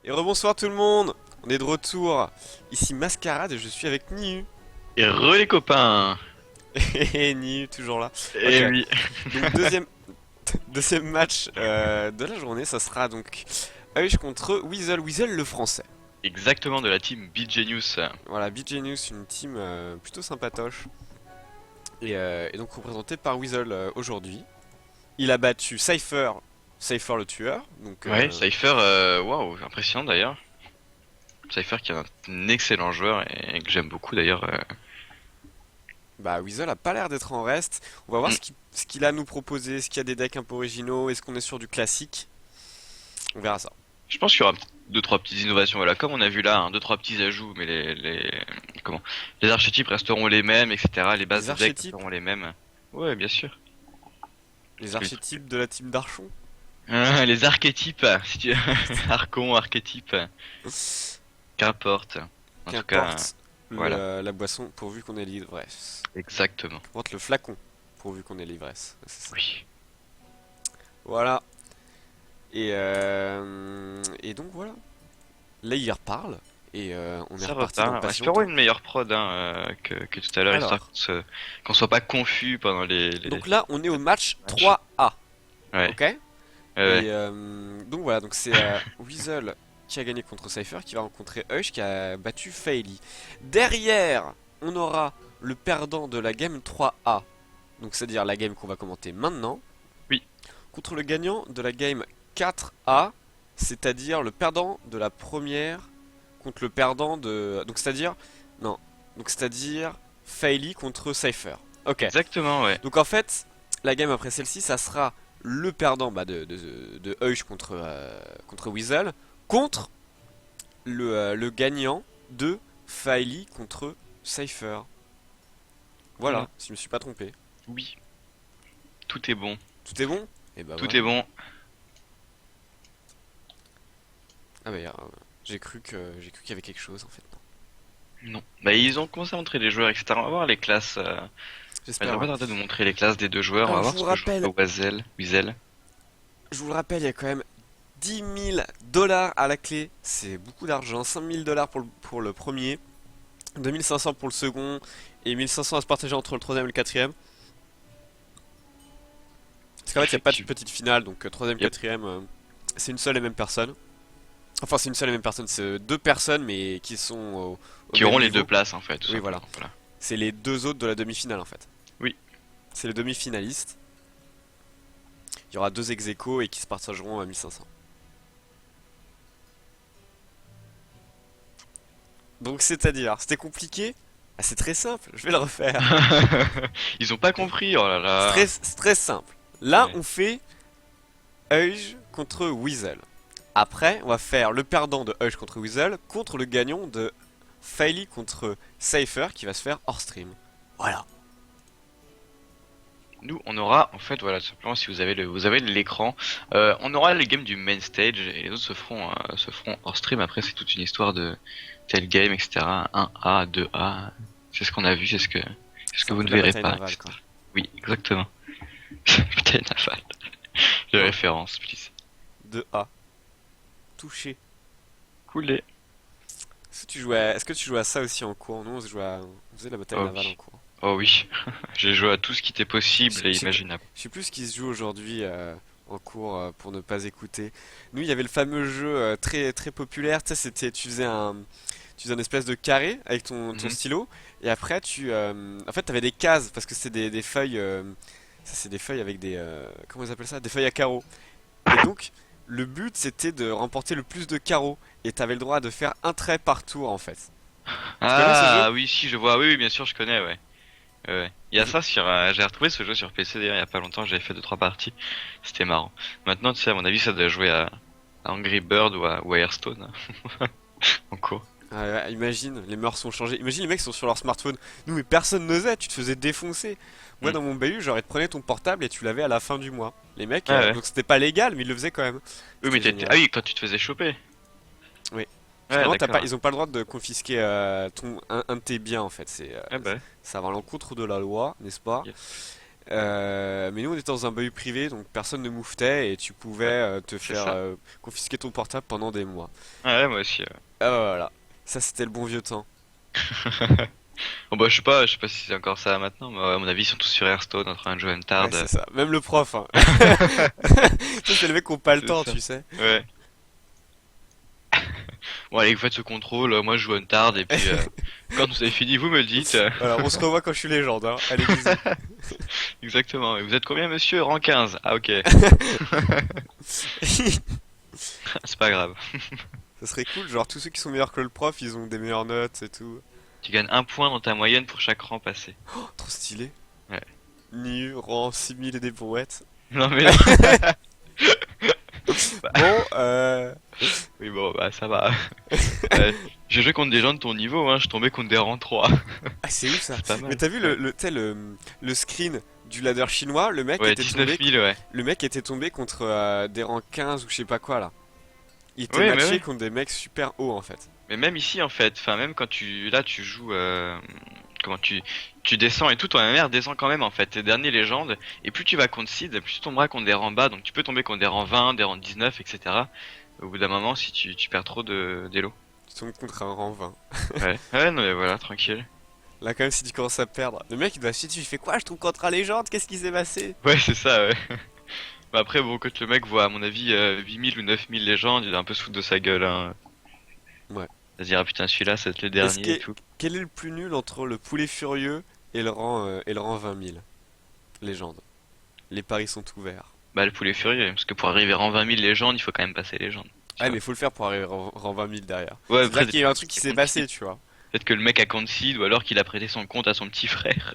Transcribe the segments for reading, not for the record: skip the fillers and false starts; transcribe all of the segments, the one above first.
Et rebonsoir tout le monde. On est de retour. Ici Mascarade et je suis avec Niu. Et re les copains. Et Niu, toujours là. Ok, Eh oui. donc deuxième match de la journée, ça sera donc Hush contre Weasel. Weasel le français. Exactement, de la team Beat Genius. Voilà, BGenius, une team plutôt sympatoche. Et donc représenté par Weasel aujourd'hui. Il a battu Cypher, Cypher le tueur. Donc Ouais, Cypher, waouh, impressionnant d'ailleurs. Cypher qui est un excellent joueur et que j'aime beaucoup d'ailleurs. bah Weasel a pas l'air d'être en reste. On va voir Hmm. ce qu'il a à nous proposer. Est-ce qu'il y a des decks un peu originaux? Est-ce qu'on est sur du classique? On verra ça. Je pense qu'il y aura deux trois petites innovations, voilà, comme on a vu là, hein, deux trois petits ajouts, mais comment, les archétypes resteront les mêmes, etc. Les bases Les de deck archétypes? resteront les mêmes. Ouais, bien sûr. Les Les, archétypes de la team d'Archon? les archétypes, si tu archon, archétype, qu'importe. En tout cas, Qu'importe voilà, la boisson pourvu qu'on ait l'ivresse. exactement. Qu'importe le flacon pourvu qu'on ait l'ivresse. C'est ça. Oui. Voilà. Et donc voilà. Là il reparle. Et on est Ça reparti dans le repart. pas si Espérons longtemps. une meilleure prod hein, que tout à l'heure, histoire Alors. qu'on soit pas confus pendant les... Donc là on est au match matchs. 3A. Ouais, Ok? ouais, Et donc voilà. Donc c'est Weasel qui a gagné contre Cypher qui va rencontrer Hush qui a battu Faily. Derrière on aura le perdant de la game 3A. Donc c'est-à-dire la game qu'on va commenter maintenant. oui, Contre le gagnant de la game 4A, c'est-à-dire le perdant de la première contre le perdant de... Donc c'est-à-dire... Non. Donc c'est-à-dire Faily contre Cypher. Ok. exactement, ouais. Donc en fait, la game après celle-ci, ça sera le perdant bah, de Hush contre Weasel contre le gagnant de Faily contre Cypher. Voilà. Voilà, si je me suis pas trompé. Oui, tout est bon. Tout est bon? Et bah Tout voilà. est bon. Ah bah j'ai cru qu'il y avait quelque chose en fait. Non. Non. Bah, ils ont commencé à montrer les joueurs, etc. On va voir les classes. Ils J'espère, ont pas ouais. tardé de nous montrer les classes des deux joueurs. On va Alors voir ce que joue Weasel. je vous le rappelle, il y a quand même 10 000 $ à la clé. C'est beaucoup d'argent. 5 000 $ pour le premier, 2 500 pour le second et 1 500 à se partager entre le troisième et le quatrième. Parce qu'en fait, il n'y a pas de Effectivement. petite finale, donc troisième, Yep. quatrième, c'est une seule et même personne. Enfin, c'est une seule et même personne, c'est deux personnes, mais qui sont au Qui même auront les deux niveau. places en fait, tout Oui, voilà. simplement. Voilà. C'est les deux autres de la demi-finale en fait. Oui. C'est les demi-finalistes. Il y aura deux ex-aequo et qui se partageront à 1 500. Donc c'est-à-dire, c'était compliqué? Ah, c'est très simple, je vais le refaire. Ils ont pas compris, oh là là. C'est très simple. Là, Ouais. on fait Huge contre Weasel. Après, on va faire le perdant de Huge contre Weasel contre le gagnant de Faily contre Cypher qui va se faire hors stream. Voilà. Nous, on aura, en fait, voilà, tout simplement, si vous avez l'écran, on aura les games du main stage et les autres se feront hors stream. Après, c'est toute une histoire de tel game, etc. 1A, 2A. C'est ce qu'on a vu, c'est ce C'est que un vous peu ne de la verrez bataille pas, navale, quoi. etc. Oui, exactement. Putain, naval. De Ouais. référence, please. De A. Touché. Coulé. Est-ce que tu jouais à ça aussi en cours? Nous, on faisait de la bataille Oh navale en oui. cours. Oh oui. J'ai joué à tout ce qui était Je possible et je sais imaginable. je sais plus ce qui se joue aujourd'hui en cours pour ne pas écouter. Nous, il y avait le fameux jeu très très populaire. Tu sais, tu faisais un espèce de carré avec ton Mhm. stylo, et après en fait, t'avais des cases parce que c'est des feuilles. Ça, c'est des feuilles avec des, comment ils appellent ça? Des feuilles à carreaux. Et donc, le but c'était de remporter le plus de carreaux, et t'avais le droit de faire un trait par tour en fait. Tu connais ce jeu? Ah oui, si, je vois. Oui, oui, bien sûr, je connais, ouais. Ouais. Il y a ça sur. J'ai retrouvé ce jeu sur PC d'ailleurs il y a pas longtemps, j'avais fait deux trois parties. C'était marrant. Maintenant, tu sais, à mon avis, ça doit jouer à Angry Bird ou à Hearthstone en cours. Ah ouais, imagine, les mœurs sont changées. Imagine les mecs sont sur leur smartphone. Nous, mais personne n'osait, tu te faisais défoncer. Moi, Hmm. dans mon bahut, genre, ils te prenaient ton portable et tu l'avais à la fin du mois. Les mecs, Ah ouais. donc c'était pas légal, mais ils le faisaient quand même. Oui, mais C'était t'étais. Ah génial. oui, quand tu te faisais choper. Oui. Parce que Ouais, vraiment, d'accord. ils ont pas le droit de confisquer un de tes biens, en fait. Ah bah. Ça va à l'encontre de la loi, n'est-ce pas? Yes. Mais nous on était dans un bahut privé, donc personne ne mouftait et tu pouvais te C'est faire ça. confisquer ton portable pendant des mois. Ouais, moi aussi. Ah bah, voilà, ça c'était le bon vieux temps. Bon bah je sais pas si c'est encore ça maintenant, mais ouais, à mon avis ils sont tous sur Hearthstone en train de jouer à Ouais, Untard. c'est ça. Même le prof, hein. Ça, c'est le mec qui ont pas le C'est temps, ça. tu sais. Ouais. Bon allez, vous faites ce contrôle, moi je joue à Untard et puis quand vous avez fini vous me le dites. Voilà, on se revoit quand je suis légende, hein. Allez, bisous. Exactement. Et vous êtes combien monsieur? Rang 15. Ah ok. C'est pas grave. Ça serait cool, genre tous ceux qui sont meilleurs que le prof, ils ont des meilleures notes et tout. Tu gagnes un point dans ta moyenne pour chaque rang passé. Oh, trop stylé. Ouais. Niu, rang 6000 et des brouettes. Non mais non. Bon, Oui bon bah ça va. J'ai joué contre des gens de ton niveau, hein. Je tombais contre des rangs 3. Ah, c'est ouf ça. C'est pas Mais mal. t'as vu Ouais, tu sais, le screen du ladder chinois, ouais 19 000 ouais. le mec était tombé contre des rangs 15 ou je sais pas quoi là. Il était Oui mais matché oui. contre des mecs super hauts en fait. Mais même ici en fait, enfin même quand tu joues comment tu descends et tout, ton MMR descend quand même en fait. Tes derniers légendes et plus tu vas contre seed, plus tu tomberas contre des rangs bas. Donc tu peux tomber contre des rangs 20, des rangs 19, etc. Au bout d'un moment si tu perds trop de d'élo. Tu tombes contre un rang 20. Ouais. Ouais non mais voilà tranquille. Là quand même si tu commences à perdre. Le mec il doit se dire, il fait quoi? Je tombe contre un légende, qu'est-ce qui s'est passé? Ouais c'est ça ouais. Bah après bon quand le mec voit à mon avis 8000 ou 9000 légendes, il a un peu se foutre de sa gueule hein. Ouais. Il va se dire ah putain celui-là c'est le Est-ce dernier et que tout. quel est le plus nul entre le poulet furieux et le rang 20 000? Légende. Les paris sont ouverts. Bah le poulet furieux, parce que pour arriver rang 20 000 légendes, il faut quand même passer légende. Tu Ah vois. mais faut le faire pour arriver rang 20 000 derrière. Ouais C'est-à-dire après qu'il y a eu un truc qui s'est passé, tu vois. peut-être que le mec a concede ou alors qu'il a prêté son compte à son petit frère.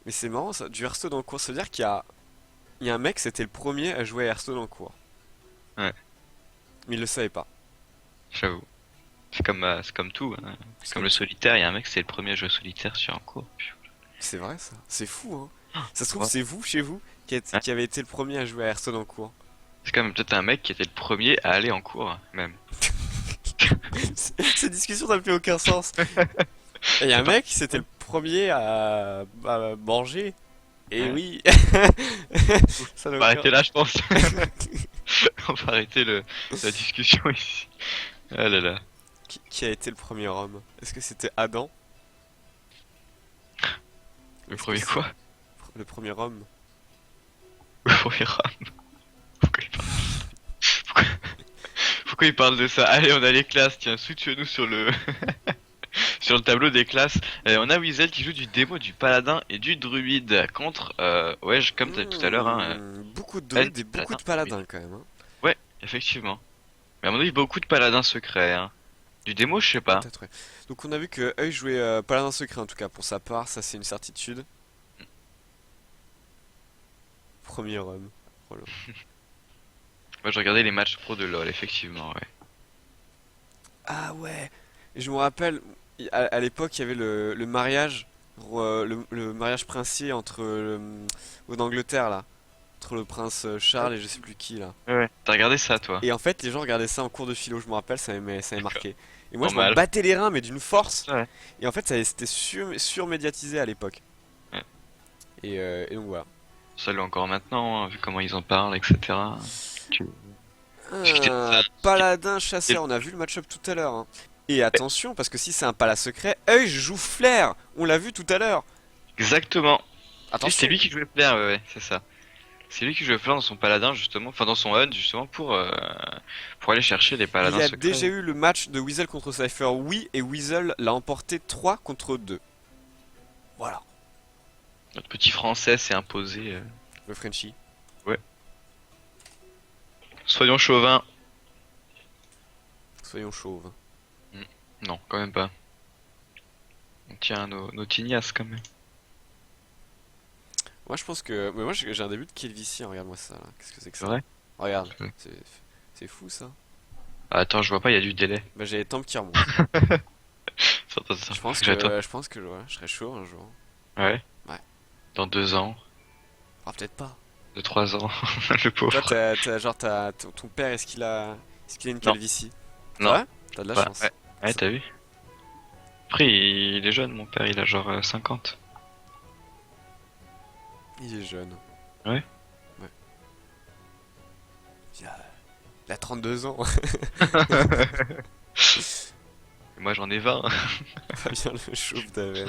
Mais c'est marrant ça, du Hearthstone en cours, ça veut dire il y a un mec, c'était le premier à jouer à Hearthstone en cours. Ouais, Mais il le savait pas. j'avoue. C'est comme tout, hein. C'est C'est comme comme le tout. solitaire, il y a un mec c'est le premier à jouer au solitaire sur un cours. C'est vrai ça. C'est fou, hein. Ça se trouve, Ouais. c'est vous, chez vous, Ouais. qui avez été le premier à jouer à Hearthstone en cours. C'est quand même peut-être un mec qui était le premier à aller en cours, même. Cette discussion n'a plus aucun sens. Il y a un mec, c'était le premier à manger. Et Ouais. oui, ça n'a On va aucun... arrêter là, je pense. On va arrêter la discussion ici. Ah là là. Qui a été le premier homme? Est-ce que c'était Adam? Le Est-ce que premier c'est quoi? le premier homme? Le premier rame. Pourquoi il parle, pourquoi, pourquoi il parle de ça? Allez, on a les classes, tiens, switch-nous sur le sur le tableau des classes. On a Weasel qui joue du démo du paladin et du druide contre ouais, comme t'as dit tout à l'heure hein, Beaucoup de elle druides du et beaucoup paladin. de Oui. paladins quand même, hein. Ouais, effectivement. Mais à mon avis, beaucoup de paladins secrets hein. Du démo, je sais pas. Peut-être, ouais. Donc on a vu que Eux jouait paladin secret en tout cas pour sa part, ça c'est une certitude. Premier homme. Voilà. Moi, je regardais les matchs pro de LoL, effectivement, ouais. Ah ouais. Et je me rappelle, à l'époque il y avait le mariage, le mariage princier entre en Angleterre là, entre le prince Charles et je sais plus qui là. Ouais, ouais. T'as regardé ça, toi? Et en fait, les gens regardaient ça en cours de philo, je me rappelle, ça m'avait D'accord. marqué. Et moi, je m'en Normal. battais les reins, mais d'une force. Ouais. Et en fait, c'était surmédiatisé à l'époque. Ouais. Et donc voilà. Ça l'est encore maintenant, hein, vu comment ils en parlent, etc. Tu- Discuter de ça. Paladin chasseur, on a vu le match-up tout à l'heure, hein. Et attention, parce que si c'est un pala secret, Eux joue Flair. On l'a vu tout à l'heure. Exactement. Oui, Attention. c'est lui qui jouait Flair, ouais, ouais, c'est ça. C'est lui qui jouait Flair dans son paladin, justement, enfin dans son HUD, justement, pour aller chercher les Il paladins y a secrets. déjà eu le match de Weasel contre Cypher, oui, et Weasel l'a emporté 3 contre 2. Voilà, Notre petit français s'est imposé. le Frenchie. Ouais. Soyons chauvins. Soyons chauves. Non, quand même pas. On tient à nos tignasses, quand même. Moi, je pense que. Mais moi, j'ai un début de Kelvici, hein, regarde-moi ça là. Qu'est-ce que c'est que C'est ça? vrai? Regarde, Ouais. c'est fou ça. Ah, attends, je vois pas, il y a du délai. Bah, j'ai les tempes qui remontent. Attends, attends, Je pense faut que j'attende. que ouais, je serais chaud un jour. Ouais. Ouais. Dans 2 ans, Ah, peut-être pas. de 3 ans, le Toi, pauvre. ton père, est-ce qu'il a une Non. calvitie? C'est Non. vrai? T'as de la Ouais, chance. ouais. Ouais, t'as vu? Après, il est jeune, mon père, il a genre 50. Il est jeune. Ouais. Ouais. Il a, il a 32 ans. Moi, j'en ai 20. Fabien le chauve d'Aven.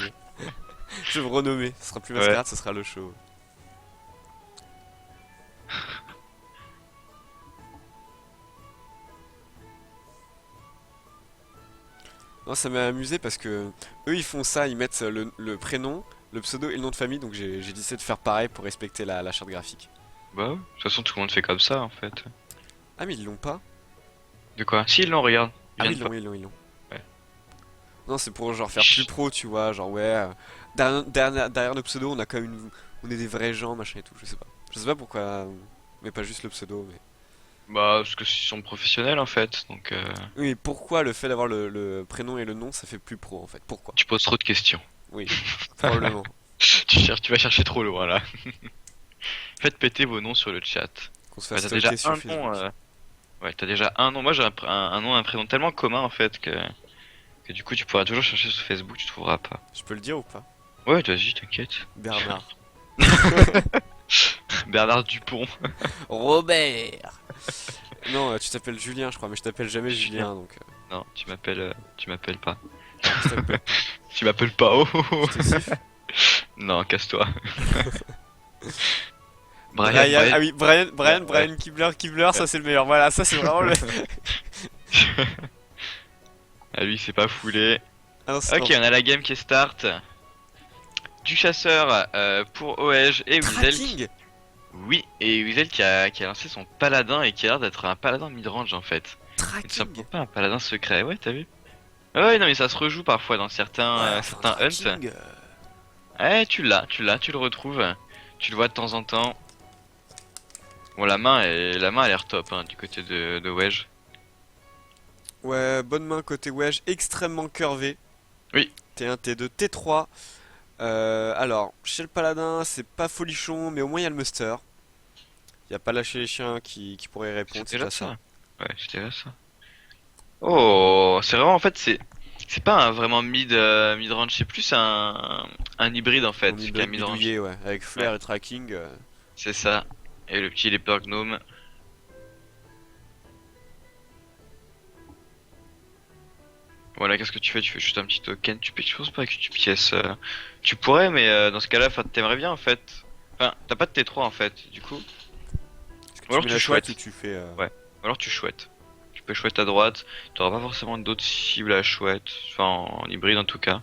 Je vais me renommer. Ce sera plus Ouais. mascarade, ce sera le chauve. Non, ça m'a amusé parce que eux ils font ça, ils mettent le prénom, le pseudo et le nom de famille, donc j'ai décidé de faire pareil pour respecter la charte graphique. Bah, ouais. De toute façon, tout le monde fait comme ça, en fait. Ah mais ils l'ont pas? De quoi? Si, ils l'ont, regarde. Ils Ah oui viennent ils pas. l'ont, ils l'ont, ils l'ont. Ouais. Non c'est pour genre faire plus Chut. pro, tu vois, genre ouais, derrière nos pseudos on a quand même on est des vrais gens, machin et tout, je sais pas. Je sais pas pourquoi, mais pas juste le pseudo, mais... Bah, parce que ils sont professionnels, en fait. Donc, Oui, mais pourquoi le fait d'avoir le prénom et le nom ça fait plus pro en fait? Pourquoi? tu poses trop de questions. Oui, probablement. Tu vas chercher trop loin, là. Faites péter vos noms sur le chat. Qu'on se Ouais, fasse t'as déjà stalker sur un nom. Facebook. Ouais, t'as déjà un nom. Moi, j'ai un nom, un prénom tellement commun, en fait, que du coup, tu pourras toujours chercher sur Facebook, tu trouveras pas. Je peux le dire ou pas? Ouais, vas-y, t'inquiète. Bernard. Bernard Dupont. Robert. Non, tu t'appelles Julien, je crois, mais je t'appelle jamais Julien. Julien, donc Non, tu m'appelles pas. je t'appelle pas. Tu m'appelles pas. Oh, oh, oh. Je te siffle. Non, casse-toi. Brian, Brian, Brian. ah oui, Brian, Brian, Ouais. Brian Kibler, Kibler, ça c'est le meilleur. Voilà, ça c'est vraiment le Ah, lui, c'est pas foulé. instant. Ok, on a la game qui est start. Du chasseur pour OEJ et Weasel. Tracking. Oui, et Weasel qui a lancé son paladin et qui a l'air d'être un paladin midrange en fait. Et tout Tracking. simplement pas un paladin secret, ouais, t'as vu? Ouais, non, mais ça se rejoue parfois dans certains, Ouais, enfin certains hunts. tracking. Ouais, tu le retrouves. Tu le vois de temps en temps. Bon, la main a l'air top hein, du côté de Wedge. Ouais, bonne main côté wedge, extrêmement curvé. Oui, T1, T2, T3. Alors, chez le paladin, c'est pas folichon, mais au moins il y a le muster. Il y a pas lâcher les chiens qui pourrait répondre, c'est c'était là déjà ça. ça. Ouais, c'était là ça. Oh, c'est vraiment en fait c'est pas un vraiment mid-range, c'est plus un hybride en On fait est qu'un mid-range. bidouillé, ouais, avec Ouais, flair et tracking. c'est ça. Et le petit Leper Gnome. Voilà, qu'est-ce que tu fais? Tu fais juste un petit token. Je pense pas que tu pièces. Tu pourrais, mais dans ce cas-là, enfin, t'aimerais bien en fait. Enfin, t'as pas de T3 en fait, du coup. Est-ce que Ou tu alors mets tu la chouette ou chouettes. tu fais... Ouais. Ou alors tu chouettes. Tu peux chouette à droite. T'auras pas forcément d'autres cibles à chouette. Enfin, en hybride en tout cas.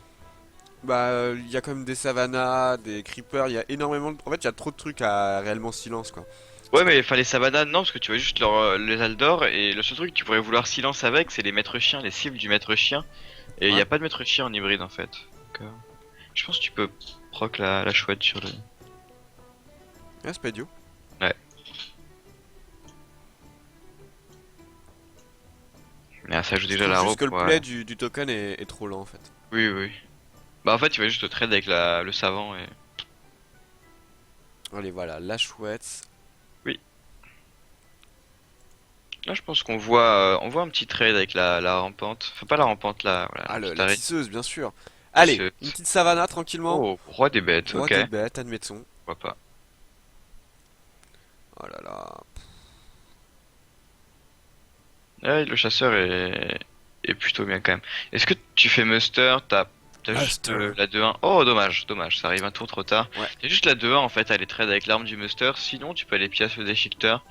Bah, il y a quand même des savannas, des creepers, il y a énormément de... En fait, il y a trop de trucs à réellement silence, quoi. Ouais, mais enfin les Savanas, non, parce que tu vois juste les Aldor. Et le seul truc que tu pourrais vouloir silence avec, c'est les maîtres chiens, les cibles du maître chien. Et il y Ouais, a pas de maître chien en hybride en fait. Donc, je pense que tu peux proc la chouette sur le. ouais c'est pas idiot. Ouais. Mais ça joue Je déjà trouve la juste robe, que le quoi. play du token est trop lent, en fait. Oui, oui. Bah en fait, tu vas juste trade avec le savant et. Allez, voilà, la chouette. Oui. Là, je pense on voit un petit trade avec la rampante. Enfin, pas la rampante, voilà, Ah, la petite la arrêt. tisseuse, bien sûr. Allez, une petite savana, tranquillement. Oh, roi des bêtes, Roi ok. des bêtes, admettons. Pourquoi pas. Oh là là. Ouais, le chasseur est plutôt bien quand même. Est-ce que tu fais muster, t'as juste Master. la 2-1. Oh, dommage, dommage, ça arrive un tour trop tard. Ouais. T'as juste la 2-1 en fait, à aller trade avec l'arme du muster. Sinon, tu peux aller pièce le déchiqueteur.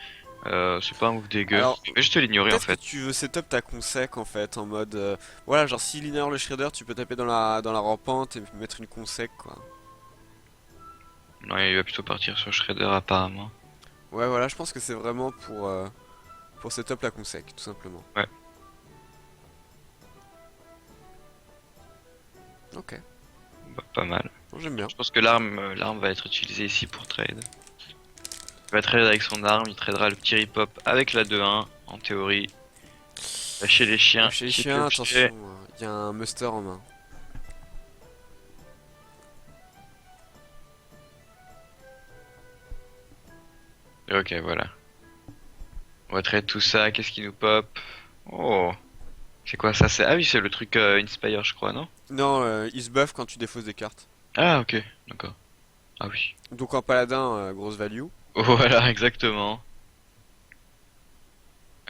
C'est pas un move dégueu. Alors, Je vais juste l'ignorer en peut-être que fait. tu veux setup ta consec, en fait, en mode... voilà, genre, s'il ignore le shredder, tu peux taper dans la rampante et mettre une consec, quoi. Non, il va plutôt partir sur Shredder apparemment. Ouais, voilà, je pense que c'est vraiment pour setup la consec, tout simplement. Ouais. Ok, Bah, pas mal. bon, j'aime bien. Je pense que l'arme va être utilisée ici pour trade. Il va trade avec son arme, il tradera le petit rip-hop avec la 2-1, en théorie. Lâcher les chiens, Chez les qui est chiens, obligé. attention, il y a un muster en main. Ok, voilà. On va trade tout ça, qu'est-ce qui nous pop? Oh, C'est quoi ça? C'est ah oui, c'est le truc Inspire, je crois, non? Non, il se buff quand tu défausses des cartes. Ah ok, d'accord. Ah oui. Donc en paladin, grosse value. Voilà, exactement.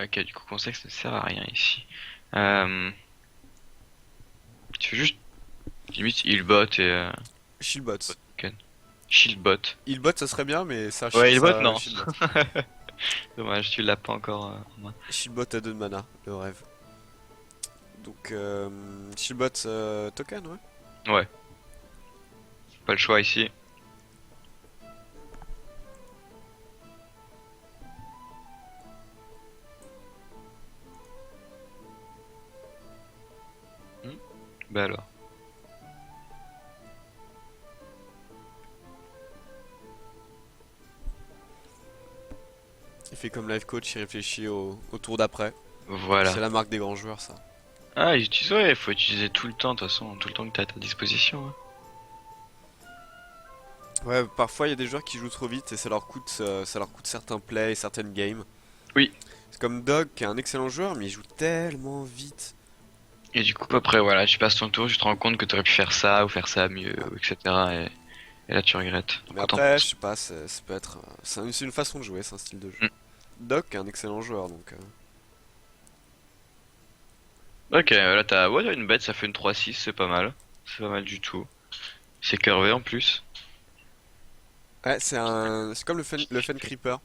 Ok, du coup, contexte ne sert à rien ici. Euh, Tu fais juste limite healbot et Shieldbot. token. Shieldbot. Healbot ça serait bien, mais ça, Ouais, healbot ça non. Shieldbot. Dommage, tu l'as pas encore en main. Shieldbot à 2 de mana, le rêve. Donc Shieldbot token, ouais. Ouais, pas le choix ici. Hmm. Bah alors. Il fait comme life coach, il réfléchit au tour d'après. Voilà. C'est la marque des grands joueurs, ça. Ah, ils utilisent, ouais, faut utiliser tout le temps, de toute façon, tout le temps que t'as à ta disposition, hein. Ouais, parfois il y a des joueurs qui jouent trop vite et ça leur coûte certains plays et certaines games. Oui. C'est comme Dog qui est un excellent joueur, mais il joue tellement vite. Et du coup, après, voilà, tu passes ton tour, tu te rends compte que t'aurais pu faire ça ou faire ça mieux, Ouais. etc. Et là, tu regrettes. Donc, Mais quand on après, je pense. sais pas, ça peut être. C'est une façon de jouer, c'est un style de jeu. Hmm. Doc est un excellent joueur, donc. Ok, là, t'as ouais, t'as une bête, ça fait une 3-6, c'est pas mal. C'est pas mal du tout. C'est curvé en plus. Ouais, c'est comme le Fen Creeper.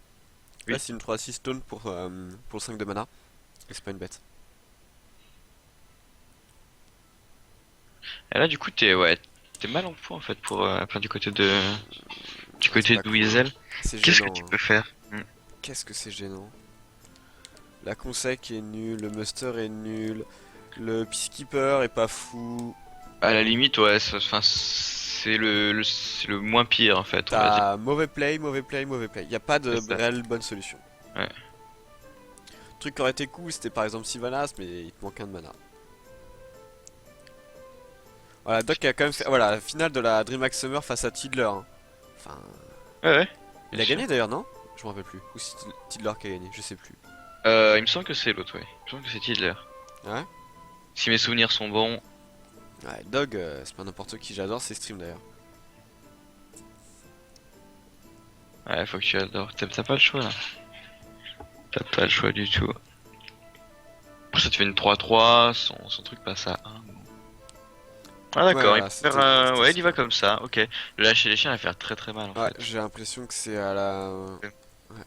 Là, Oui. c'est une 3-6 stone pour le 5 de mana. Et c'est pas une bête. Et là, du coup, t'es mal en point en fait pour enfin, du Ouais, c'est côté pas de cool. Weasel. C'est Qu'est-ce que gênant, tu hein. peux faire? Qu'est-ce que c'est gênant. La Consec est nulle, le Muster est nul, le Peacekeeper est pas fou. À la limite, ouais, enfin, c'est le moins pire en fait, on va dire. T'as mauvais play, mauvais play, mauvais play. Y a pas C'est de ça. réelle bonne solution. Ouais. Le truc qui aurait été cool, c'était par exemple Sylvanas, mais il te manque un de mana. Voilà, Doc a quand même fait. Voilà, la finale de la DreamHack Summer face à Tidler, hein. Enfin. Ouais, ouais, Il bien a sûr. gagné d'ailleurs, non? Je me rappelle plus. Ou c'est Tidler qui a gagné, je sais plus. Il me semble que c'est l'autre, ouais. Il me semble que c'est Tidler. Ouais? Si mes souvenirs sont bons. Ouais, Dog, c'est pas n'importe qui, j'adore ses streams d'ailleurs. Ouais, faut que tu adores. T'as pas le choix là. T'as pas le choix du tout. Après, ça te fait une 3-3, son truc passe à 1. Ah Ouais, d'accord, il voilà, peut faire c'était ouais, ça. il y va comme ça, ok. Le lâcher les chiens va faire très très mal en Ouais, fait. j'ai l'impression que c'est à la. Ouais. Ouais,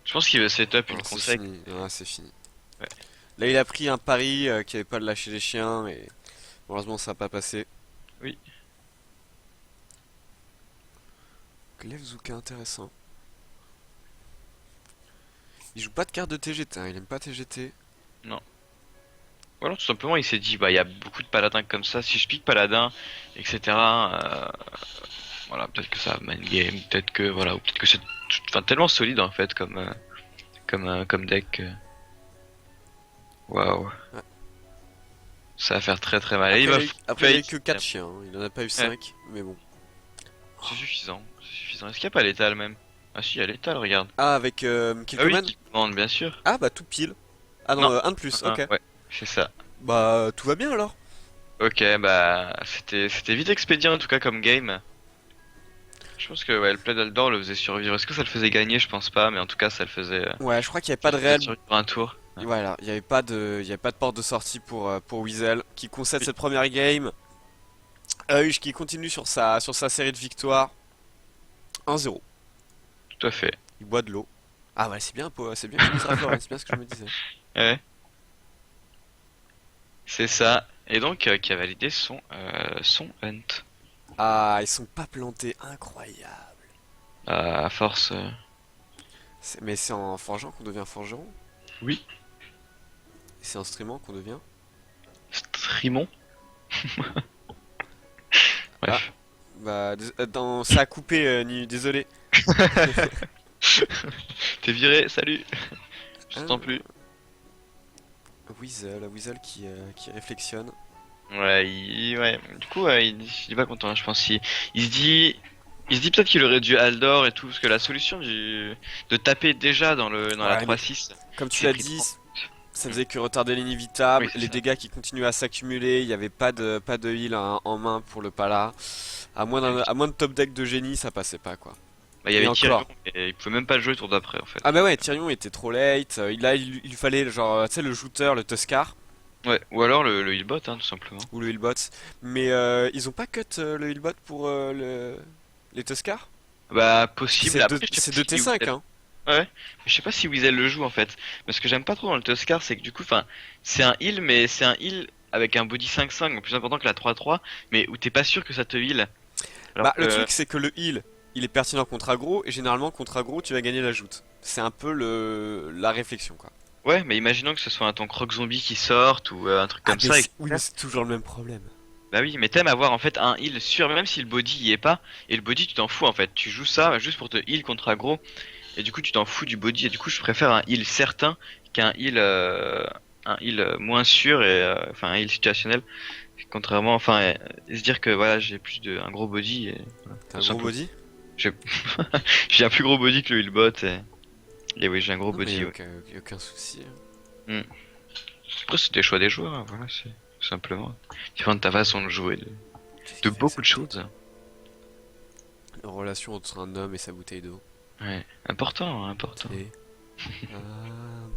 Je pense qu'il veut setup non, une c'est consec. fini. Ouais, c'est fini. Ouais. Là, il a pris un pari qui avait pas de lâcher les chiens et malheureusement, ça a pas passé. Oui. Glaive Zuka intéressant. Il joue pas de carte de TGT, hein, il aime pas TGT. Non. Ou alors tout simplement il s'est dit bah il y a beaucoup de paladins comme ça, si je pique paladin, etc. Voilà, peut-être que ça va man game, peut-être que voilà, ou peut-être que c'est enfin, tellement solide en fait comme deck. Waouh, Ouais. ça va faire très très mal. Et Après, il va il a eu fake. que 4 chiens, hein, il en a pas eu Ouais, 5, mais bon. c'est suffisant, c'est suffisant. Est-ce qu'il n'y a pas l'étal même? Ah si, il y a l'étal, regarde. Ah, avec Ah oui, Kilkoman? qui commande bien sûr. Ah, bah tout pile. Ah non, Non, un de plus, ok. ouais, c'est ça. Bah, tout va bien alors. Ok, bah c'était vite expédient en tout cas comme game. Je pense que ouais, le Plaid d'Aldor le faisait survivre. Est-ce que ça le faisait gagner? Je pense pas, mais en tout cas ça le faisait, Ouais, je crois qu'il n'y avait ça pas de le faisait réel. survivre un tour. Ouais. Voilà, il y avait pas de porte de sortie pour Weasel, qui concède cette première game. Huge qui continue sur sa série de victoires. 1-0. Tout à fait. Il boit de l'eau. Ah ouais, c'est bien qu'il c'est bien ce que je me disais. Ouais, c'est ça. Et donc qui a validé son hunt. Ah, ils sont pas plantés, incroyable. À force. Mais c'est en forgeant qu'on devient forgeron. Oui. C'est en streamant qu'on devient. Strimon. Ah, Bref. bah, ça a coupé, désolé. T'es viré, salut. Je Ah, t'entends plus. Weasel qui réflexionne. Ouais, ouais. Du coup, il est pas content, je pense. Il se dit peut-être qu'il aurait dû Aldor et tout, parce que la solution de taper déjà dans la Ouais, mais 3-6, comme tu c'est l'as pris dit, 30. Ça faisait que retarder Oui, l'inévitable, c'est les ça. dégâts qui continuaient à s'accumuler, il n'y avait pas de heal en main pour le pala. À moins de top deck de génie, ça passait pas quoi. Bah, il y Et avait Tyrion, encore. et il pouvait même pas le jouer le tour d'après, en fait. Ah bah ouais, Tyrion était trop late, il lui fallait genre, tu sais, le shooter, le Tuskar, Ouais, ou alors le healbot, hein, tout simplement. ou le healbot. Mais ils ont pas cut le healbot pour les Tuskar? Bah, Parce que possible. Après, je sais c'est pas 2 si T5 Weasel... hein. Ouais, mais je sais pas si Weasel le joue, en fait. Mais ce que j'aime pas trop dans le Tuskar, c'est que du coup, enfin, c'est un heal, mais c'est un heal avec un body 5-5, donc plus important que la 3-3, mais où t'es pas sûr que ça te heal. Alors Bah le que... truc c'est que le heal, il est pertinent contre aggro, et généralement contre aggro tu vas gagner la joute. C'est un peu la réflexion quoi. Ouais, mais imaginons que ce soit un ton croc zombie qui sorte, ou un truc Ah comme mais ça, et... oui mais c'est toujours le même problème. Bah oui, mais t'aimes avoir en fait un heal sûr, même si le body y est pas, et le body tu t'en fous en fait, tu joues ça juste pour te heal contre aggro, et du coup tu t'en fous du body, et du coup je préfère un heal certain qu'un un heal moins sûr, et enfin un heal situationnel, contrairement, enfin, et se dire que voilà, j'ai plus de, un gros body, et voilà, T'as tout un gros simplement. body? J'ai j'ai un plus gros body que le healbot, et oui, j'ai un gros Non mais body, ouais. aucun souci. Hmm. Après c'est des choix des joueurs, hein, voilà, c'est tout simplement. Différent de ta façon de jouer, Qu'est-ce de qu'il fait avec beaucoup de cette tête? choses. Une relation entre un homme et sa bouteille d'eau. Ouais, important, hein, important. T. Âme.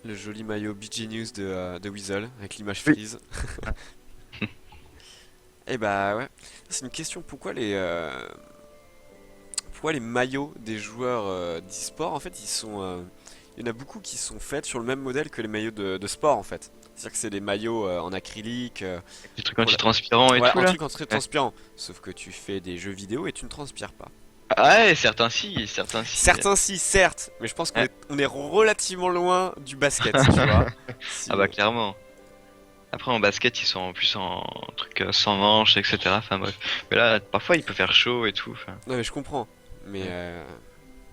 Le joli maillot Bee Genius de Weasel avec l'image Oui. freeze. Et bah ouais, c'est une question. Pourquoi les maillots des joueurs d'e-sport en fait il y en a beaucoup qui sont faits sur le même modèle que les maillots de sport en fait. C'est-à-dire que c'est des maillots en acrylique, Des trucs pour la- anti-transpirants et voilà, tout un là? truc en très Ouais. transpirant. Sauf que tu fais des jeux vidéo et tu ne transpires pas. Ah ouais, certains si, certains si. Certains si, certes, mais je pense Ouais. on est relativement loin du basket, tu vois. Ah Si, bah clairement. Après en basket ils sont en plus en truc sans manches, etc. Enfin bref. Mais là parfois il peut faire chaud et tout. Enfin, non mais je comprends. Mais ouais.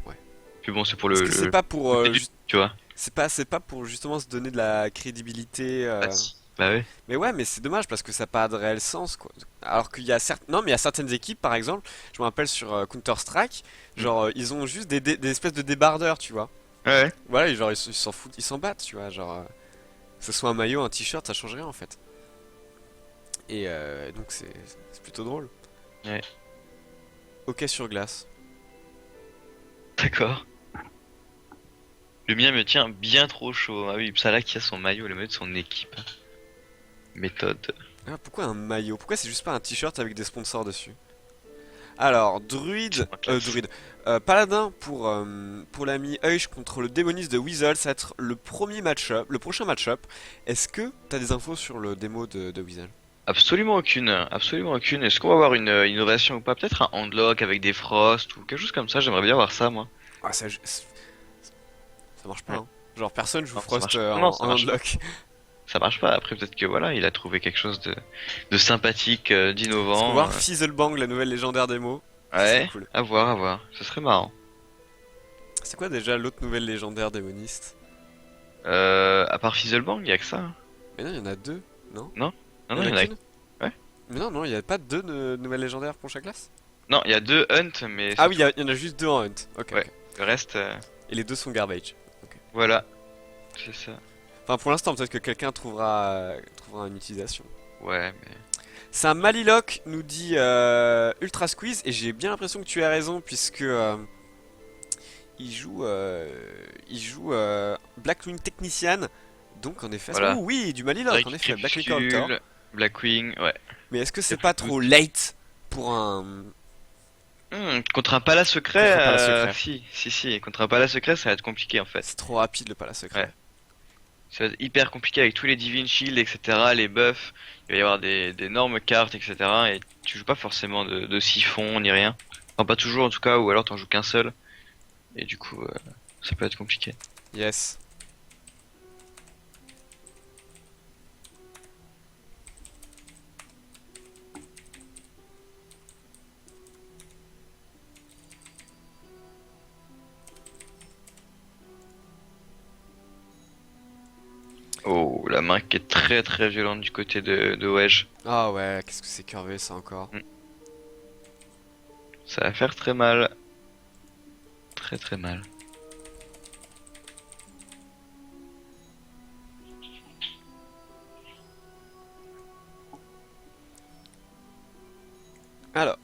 ouais. Puis bon c'est pour Est-ce que c'est pas pour le début, tu vois. c'est pas pour justement se donner de la crédibilité Bah si. Bah ouais. Mais ouais, mais c'est dommage parce que ça n'a pas de réel sens quoi. Alors qu'il y a non, mais il y a certaines équipes par exemple, je me rappelle sur Counter-Strike, Mm. genre ils ont juste des espèces de débardeurs, tu vois. Ouais. Voilà, et genre ils s'en foutent, ils s'en battent, tu vois, genre que ce soit un maillot, un t-shirt, ça change rien en fait. Et donc c'est plutôt drôle. Ouais. Ok sur glace. D'accord. Le mien me tient bien trop chaud. Ah oui, ça là qui a son maillot, le maillot de son équipe. Méthode. Ah, pourquoi un maillot? Pourquoi c'est juste pas un t-shirt avec des sponsors dessus? Alors, druide, En classe. druide, paladin pour l'ami Euch contre le démoniste de Weasel, ça va être le premier match-up, le prochain match-up. Est-ce que t'as des infos sur le démo de Weasel? Absolument aucune, absolument aucune. Est-ce qu'on va avoir une innovation ou pas? Peut-être un handlock avec des frosts ou quelque chose comme ça. J'aimerais bien voir ça, moi. Ah, ça marche pas, Ouais. hein. Genre, personne joue Non, ça Frost marche pas. Non, en ça marche pas. unlock. Ça marche pas. Après, peut-être que voilà, il a trouvé quelque chose de sympathique, Est-ce qu'on va d'innovant. voir Fizzlebang, la nouvelle légendaire démo? Ça serait Ouais, cool. à voir, à voir. Ce serait marrant. C'est quoi déjà l'autre nouvelle légendaire démoniste? À part Fizzlebang, il y a que ça, hein. Mais non, il y en a deux, non? Non? Non, Il y non, en il a y en a. qu'une? Ouais. Mais non, il y a pas deux nouvelles légendaires pour chaque classe? Non, il y a deux Hunt, mais Ah c'est oui, tout. il y en a juste deux en Hunt. Ok, Ouais. ok. Le reste, Et les deux sont garbage. Ok. voilà. C'est ça. Enfin, pour l'instant, peut-être que quelqu'un trouvera une utilisation. Ouais, mais. C'est un Maliloc, nous dit Ultra Squeeze, et j'ai bien l'impression que tu as raison, puisque il joue Blackwing Technician, donc en effet, Voilà. oh oui, du Maliloc, en Drake effet, Blackwing Counter. Crépuscule, Blackwing, ouais. Mais est-ce que Y a c'est plus pas de trop doute. late pour un Contre un palace secret, contre un pala secret? si. Contre un palace secret, ça va être compliqué en fait. C'est trop rapide le pala Ouais. secret. Ça va être hyper compliqué avec tous les Divine Shield, etc., les buffs. Il va y avoir d'énormes cartes, etc. Et tu joues pas forcément de siphon ni rien. Enfin, pas toujours en tout cas, ou alors t'en joues qu'un seul. Et du coup, ça peut être compliqué. Yes. Oh, la main qui est très très violente du côté de Wedge. Ah ouais, qu'est-ce que c'est curvé ça encore. Mm. Ça va faire très mal. très très mal. Alors.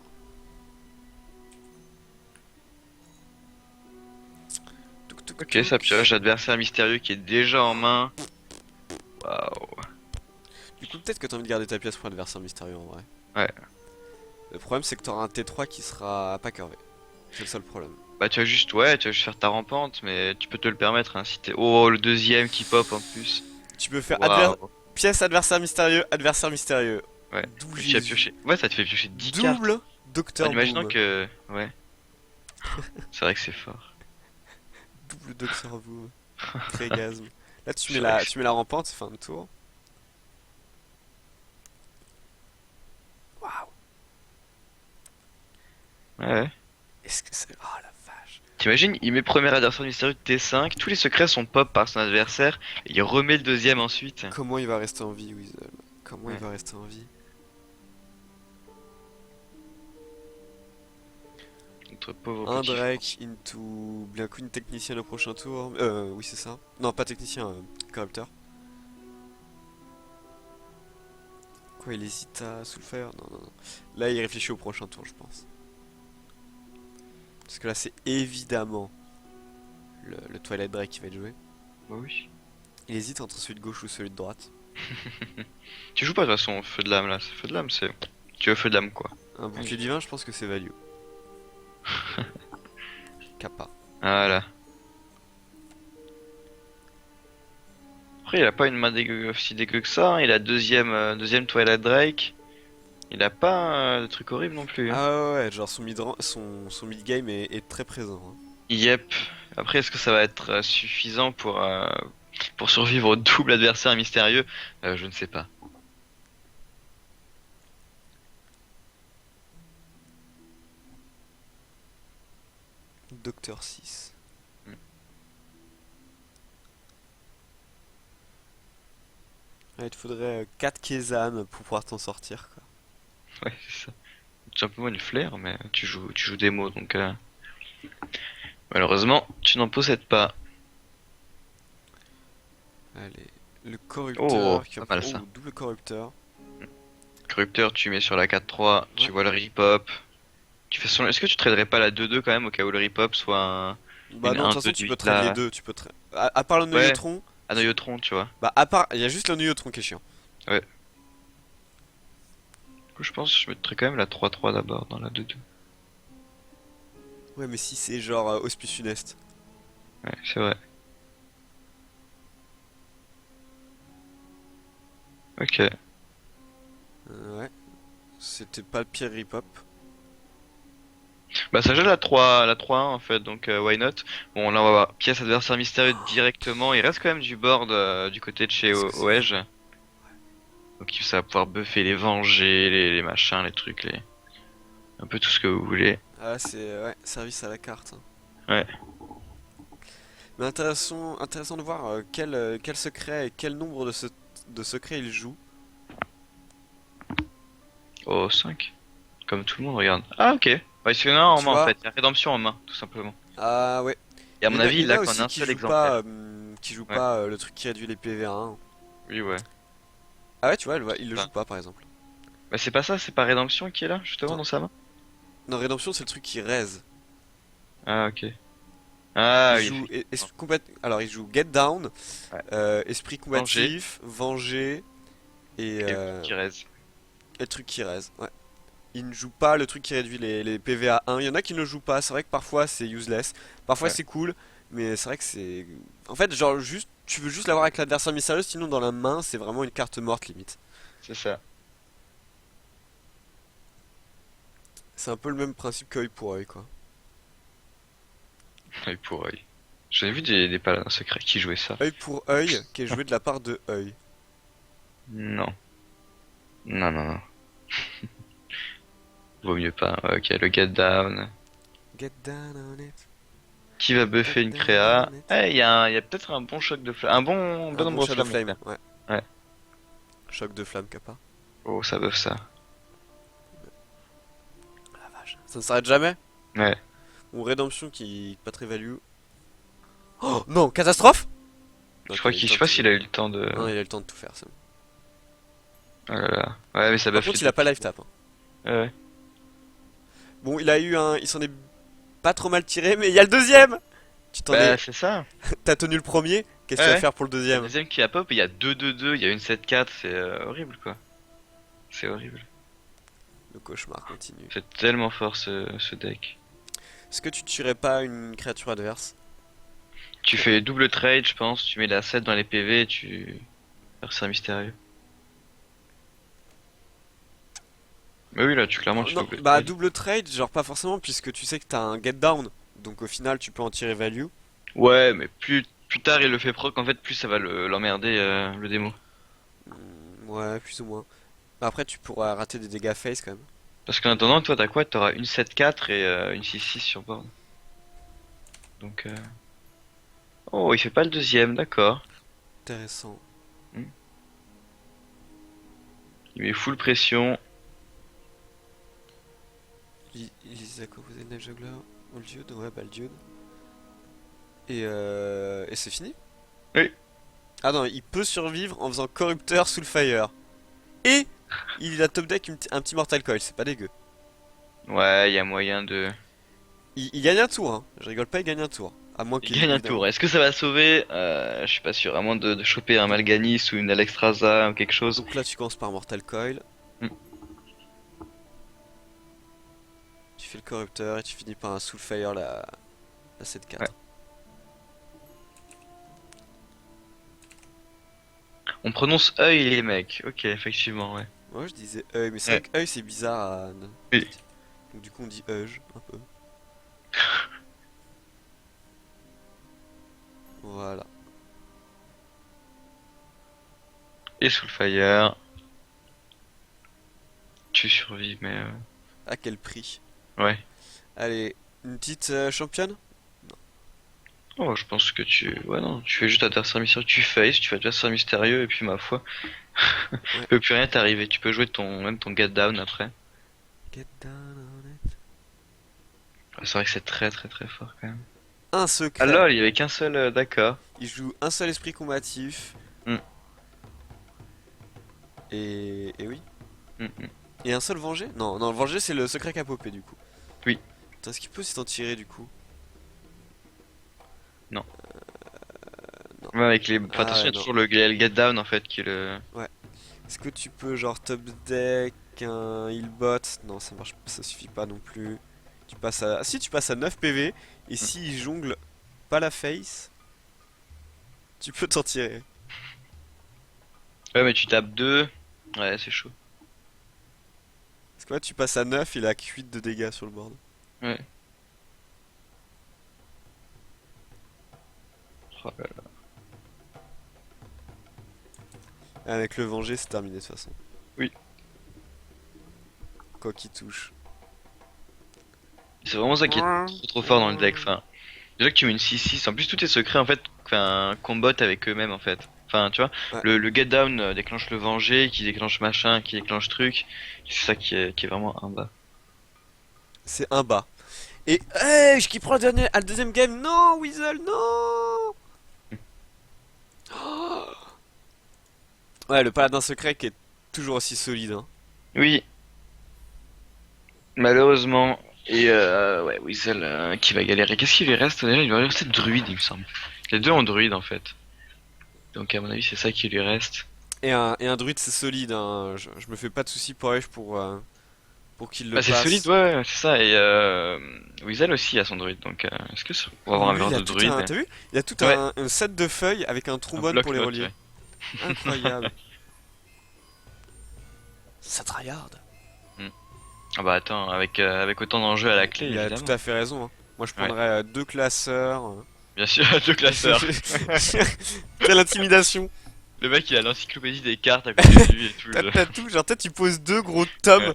Touc, touc, Ok, ça touc. pioche, adversaire mystérieux qui est déjà en main. Waouh. Du coup, peut-être que t'as envie de garder ta pièce pour l'adversaire mystérieux en vrai. Ouais. Le problème, c'est que t'auras un T3 qui sera pas curvé. C'est le seul problème. Bah tu vas juste, ouais, tu vas juste faire ta rampante, mais tu peux te le permettre, hein, si t'es... Oh, le deuxième qui pop en plus. Tu peux faire Waouh. pièce adversaire mystérieux. Ouais. D'où Et tu as Jésus. pioché. Ouais, ça te fait piocher 10 cartes. Double En Docteur imaginant Boom. que... Ouais. C'est vrai que c'est fort. Double Docteur Boom. Crégasme. Là, C'est vrai que tu mets la rampante, c'est fin de tour. Waouh. Ouais. Est-ce que c'est. Oh la vache. T'imagines, il met premier adversaire mystérieux T5, tous les secrets sont pop par son adversaire, et il remet le deuxième ensuite. Comment il va rester en vie, Weasel? Comment il Ouais. va rester en vie? Notre pauvre Un petit fou. Drake into Black Queen technicien le prochain tour. Oui, c'est ça. Non, pas technicien, corrupteur. Quoi, il hésite à Soulfire? Non, non, non. Là, il réfléchit au prochain tour, je pense. Parce que là, c'est évidemment le Twilight Drake qui va être joué. Bah oui. Il hésite entre celui de gauche ou celui de droite. Tu joues pas de toute façon au feu de lame là, feu de lame c'est... Tu veux feu de lame quoi. Un bouclier divin, je pense que c'est value. Kappa. Voilà. Après il a pas une main si dégueu que ça, hein. Il a deuxième Twilight Drake. Il a pas de truc horrible non plus, hein. Ah ouais, genre son mid-game est très présent, hein. Yep. Après est-ce que ça va être suffisant pour survivre au double adversaire mystérieux? Je ne sais pas. Docteur 6. Mm. Ouais, il te faudrait 4 Kezan pour pouvoir t'en sortir, quoi. Ouais, c'est ça. Tout simplement une flair, mais tu joues des mots, donc malheureusement, tu n'en possèdes pas. Allez. Le Oh, corrupteur qui va... pas mal Oh, ça. double corrupteur. Corrupteur, tu mets sur la 4-3, Ouais. tu vois le rip-hop. Est-ce que tu traderais pas la 2-2 quand même au cas où le rip-hop soit Bah une non, de toute 1-2 façon, de tu peux 8 trade les là? deux. À part le Ouais, Neutron. un Noyotron, tu vois. Bah, à part. Il y a juste le Neutron qui est chiant. Ouais. Du coup, je pense que je mettrais quand même la 3-3 d'abord dans la 2-2. Ouais, mais si c'est genre Hospice Funeste. Ouais, c'est vrai. Ok. Ouais. C'était pas le pire rip-hop. Bah ça joue la 3-1 en fait, donc why not? Bon là on va voir pièce adversaire mystérieux directement, il reste quand même du board du côté de chez Qu'est-ce que c'est beau. OEJ. Donc ça va pouvoir buffer les venger, les machins, les trucs, un peu tout ce que vous voulez. Ah, c'est. Ouais, service à la carte, hein. Ouais. Mais intéressant de voir quel secret et quel nombre de secrets il joue. Oh 5. Comme tout le monde regarde. Ah ok. Bah il y en a un en Tu main en vois? fait, il y a rédemption en main, tout simplement. Ah ouais. Et à mon avis Il y il en a a qu'en aussi un seul exemplaire. qui joue Ouais. pas le truc qui réduit les PV à 1. Oui ouais. Ah ouais, tu vois, il le Ça. joue pas par exemple. Bah c'est pas ça, c'est pas rédemption qui est là justement Non, dans sa main? non, Rédemption, c'est le truc qui raise. Ah ok. Ah Il oui, joue effectivement. alors il joue Get Down, Ouais. Esprit Danger combatif, Venger et, et le truc qui reste. le truc qui raise. Ouais. Il ne joue pas le truc qui réduit les PV à 1. Il y en a qui ne le jouent pas. C'est vrai que parfois c'est useless, parfois Ouais, c'est cool, mais c'est vrai que c'est. En fait, genre juste, tu veux juste l'avoir avec l'adversaire mystérieux, sinon dans la main c'est vraiment une carte morte limite. c'est ça. C'est un peu le même principe qu'œil pour œil quoi. Œil pour œil. J'en ai vu des paladins secrets qui jouaient ça. Œil pour œil qui est joué de la part de œil. Non. Non, non, non. Vaut mieux pas. Ouais, ok, le get down. Get down on it. Qui va Get buffer une down créa? on it. Eh, il y a peut-être un bon choc de flamme. Bon Un bon nombre de Shadow flammes au Flame, clair. ouais. Ouais. Choc de flamme kappa. Oh, ça buff ça. La vache. Ça ne s'arrête jamais? Ouais. Ou Rédemption qui est pas très value. Oh non, catastrophe! Je Donc, crois il a eu qu'il, le je sais temps pas s'il a eu le temps de. Non, il a eu le temps de tout faire, ça. Oh là là. Ouais, mais ça Par baffe contre, les il a deux pas petits. life tap, hein. Ouais, ouais. Bon, il a eu un. Il s'en est pas trop mal tiré, mais il y a le deuxième! Tu t'en Bah, es. c'est ça. T'as tenu le premier, qu'est-ce Ouais, que tu vas ouais. faire pour le La deuxième? deuxième qui a pop, il y a 2-2-2, il y a une 7-4, c'est horrible quoi. C'est horrible. Le cauchemar continue. C'est tellement fort ce deck. Est-ce que tu tuerais pas une créature adverse? Tu fais double trade, je pense, tu mets la 7 dans les PV et tu. C'est un mystérieux. Mais oui, là, clairement, Oh, tu non, double bah trade. double trade, genre pas forcément, puisque tu sais que t'as un get down. Donc au final, tu peux en tirer value. Ouais, mais plus tard il le fait proc, en fait, plus ça va l'emmerder le démo. Ouais, plus ou moins. Bah, après, tu pourras rater des dégâts face quand même. Parce qu'en attendant, toi, t'as quoi? T'auras une 7-4 et une 6-6 sur board. Donc, oh, il fait pas le deuxième, d'accord. Intéressant. Hmm. Il met full pression. Lisa composé Knife Juggler. Oh, le diode, ouais, bah le diode. Et c'est fini? Oui. Ah non, il peut survivre en faisant corrupteur Soulfire. Et il a top deck un petit Mortal Coil, c'est pas dégueu. Ouais, il y a moyen de. Il gagne un tour, hein. Je rigole pas, il gagne un tour. À moins Il qu'il gagne un évidemment. tour. Est-ce que ça va sauver? Je suis pas sûr. À moins de choper un Malganis ou une Alexstrasza ou quelque chose. Donc là, tu commences par Mortal Coil. Hmm. Tu fais le corrupteur et tu finis par un Soulfire la Ouais. 7-4. On prononce œil les mecs. Ok, effectivement, ouais. Moi je disais œil, mais c'est vrai Ouais. que œil c'est bizarre à. Oui. Donc du coup on dit œil un peu. Voilà. Et Soulfire. Tu survis, mais À quel prix? ouais. Allez, une petite championne? Oh, je pense que tu. Ouais, non, tu fais juste adversaire mystérieux. Tu face, tu fais adversaire mystérieux, et puis ma foi, Ouais. peut plus rien t'arriver. Tu peux jouer même ton get down après. Get down on it. Ah, c'est vrai que c'est très très très fort quand même. Un Ah secret. lol, il y avait qu'un seul, d'accord. Il joue un seul esprit combatif. Hmm, Et oui. hmm. Et un seul vengé? Non, non, le vengé c'est le secret qu'a popé du coup. Oui, Putain, est-ce qu'il peut s'y t'en tirer du coup? non. Non. Ouais, avec les. Enfin, Ah attention, il y ouais, a non. toujours le get down en fait qui est le. Ouais. Est-ce que tu peux genre top deck un healbot? Non, ça marche, ça suffit pas non plus. Tu passes à. Ah si, tu passes à 9 PV. Et Hmm. s'il jongle pas la face, tu peux t'en tirer. Ouais, mais tu tapes 2. Ouais, c'est chaud. Parce que là, tu passes à 9, il a que 8 de dégâts sur le board. Ouais. Oh là là. Avec le venger, c'est terminé de toute façon. Oui. Quoi qu'il touche. C'est vraiment ça qui est trop fort dans le deck. Enfin, déjà que tu mets une 6-6, en plus tous tes secrets en fait, enfin, combattent avec eux-mêmes en fait. Enfin, tu vois, Ouais, le get down déclenche le venger, qui déclenche machin, qui déclenche truc. C'est ça qui est vraiment un bas. c'est un bas. Et hey, qui prend le deuxième game? Non, Weasel, non! Oh. Ouais, le paladin secret qui est toujours aussi solide, hein. Oui, malheureusement. Et ouais, Weasel qui va galérer. Qu'est-ce qu'il lui reste déjà? Il lui reste druide, il me semble. Les deux ont druide en fait. Donc à mon avis, c'est ça qui lui reste. Et un druide, c'est solide, hein. Je me fais pas de soucis pour Edge pour qu'il le Bah c'est solide, passe. ouais, c'est ça. Et Weasel aussi a son druide. Donc est-ce que on va avoir un Lui, verre il a de tout druide? un. T'as vu? Il a tout Ouais, un set de feuilles avec un un trombone pour les bloc-notes, relier. ouais. Incroyable. Ça tryhard. Hmm. Ah bah attends, avec autant d'enjeux à la clé, Il a tout évidemment. à fait raison, hein. Moi, je Ouais, prendrais deux classeurs. bien sûr, deux classeurs. Quelle intimidation! Le mec, il a l'encyclopédie des cartes à côté de lui et tout. T'as tout, genre peut-être tu poses deux gros tomes Ouais.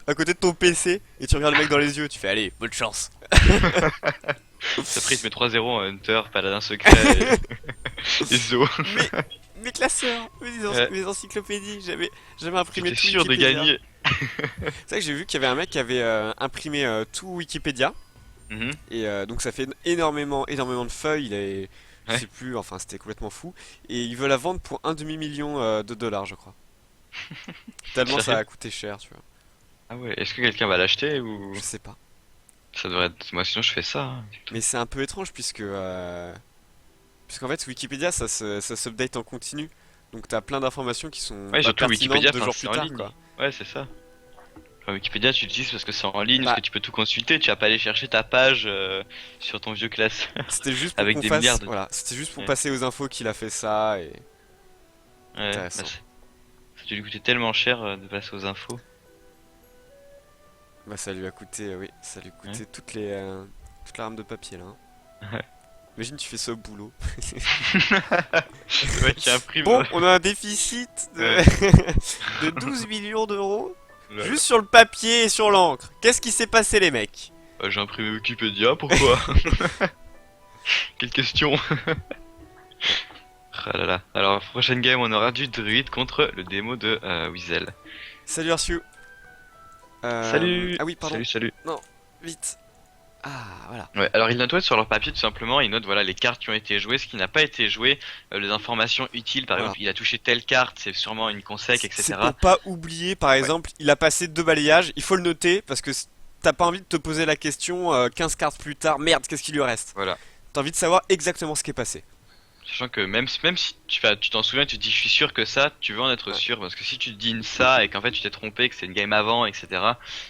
à côté de ton PC et tu regardes le mec dans les yeux, tu fais allez, bonne chance. Après, il te met 3-0 en Hunter, Paladin secret et Zo. Mais, mes classeurs, Ouais. mes encyclopédies, j'avais imprimé J'étais tout sûr de Wikipédia. gagner. C'est vrai que j'ai vu qu'il y avait un mec qui avait imprimé tout Wikipédia Mhm. Et donc ça fait énormément, énormément de feuilles. Je Ouais, sais plus, enfin c'était complètement fou. Et ils veulent la vendre pour un demi-million de dollars, je crois. Tellement ça sérieux? a coûté cher, tu vois. Ah ouais, est-ce que quelqu'un va l'acheter Je ou sais pas. ça devrait être... Moi sinon je fais ça, hein. Mais c'est un peu étrange puisqu'en fait Wikipédia ça s'update en continu. Donc t'as plein d'informations qui sont Ouais, surtout pertinentes Wikipédia, deux enfin jours c'est plus en tard, ligne. quoi. Ouais, c'est ça. Enfin, Wikipédia, tu l'utilises parce que c'est en ligne, parce Bah que tu peux tout consulter, tu vas pas aller chercher ta page sur ton vieux classe c'était juste pour avec qu'on des milliards fasse, de... voilà, c'était juste pour Ouais, passer aux infos qu'il a fait ça et ouais, bah intéressant. ça a dû lui coûter tellement cher de passer aux infos. Bah ça lui a coûté, oui, ça lui a Ouais. coûté toute la rame de papier là, hein. Ouais. Imagine tu fais ça au boulot. Le mec qui imprime. Bon, on a un déficit de, Ouais. de 12 millions d'euros Lol. juste sur le papier et sur l'encre. Qu'est-ce qui s'est passé les mecs? J'ai imprimé Wikipédia, pourquoi? Quelle question? Ah là là. Alors, prochaine game, on aura du druide contre le démo de Weasel. Salut Arsu. Salut! Ah oui, pardon. Salut, salut. Non, vite. Ah, voilà. Ouais, alors ils notent ouais, sur leur papier tout simplement, ils notent voilà les cartes qui ont été jouées, ce qui n'a pas été joué, les informations utiles, par Voilà. exemple il a touché telle carte, c'est sûrement une consec, C'est pour etc. pas oublier, par Ouais, exemple, il a passé deux balayages, il faut le noter parce que t'as pas envie de te poser la question 15 cartes plus tard, merde, qu'est-ce qui lui reste? voilà. T'as envie de savoir exactement ce qui est passé. Sachant que même si tu t'en souviens, tu te dis je suis sûr que ça, tu veux en être Ouais. sûr, parce que si tu te dis une ça et qu'en fait tu t'es trompé, que c'est une game avant, etc.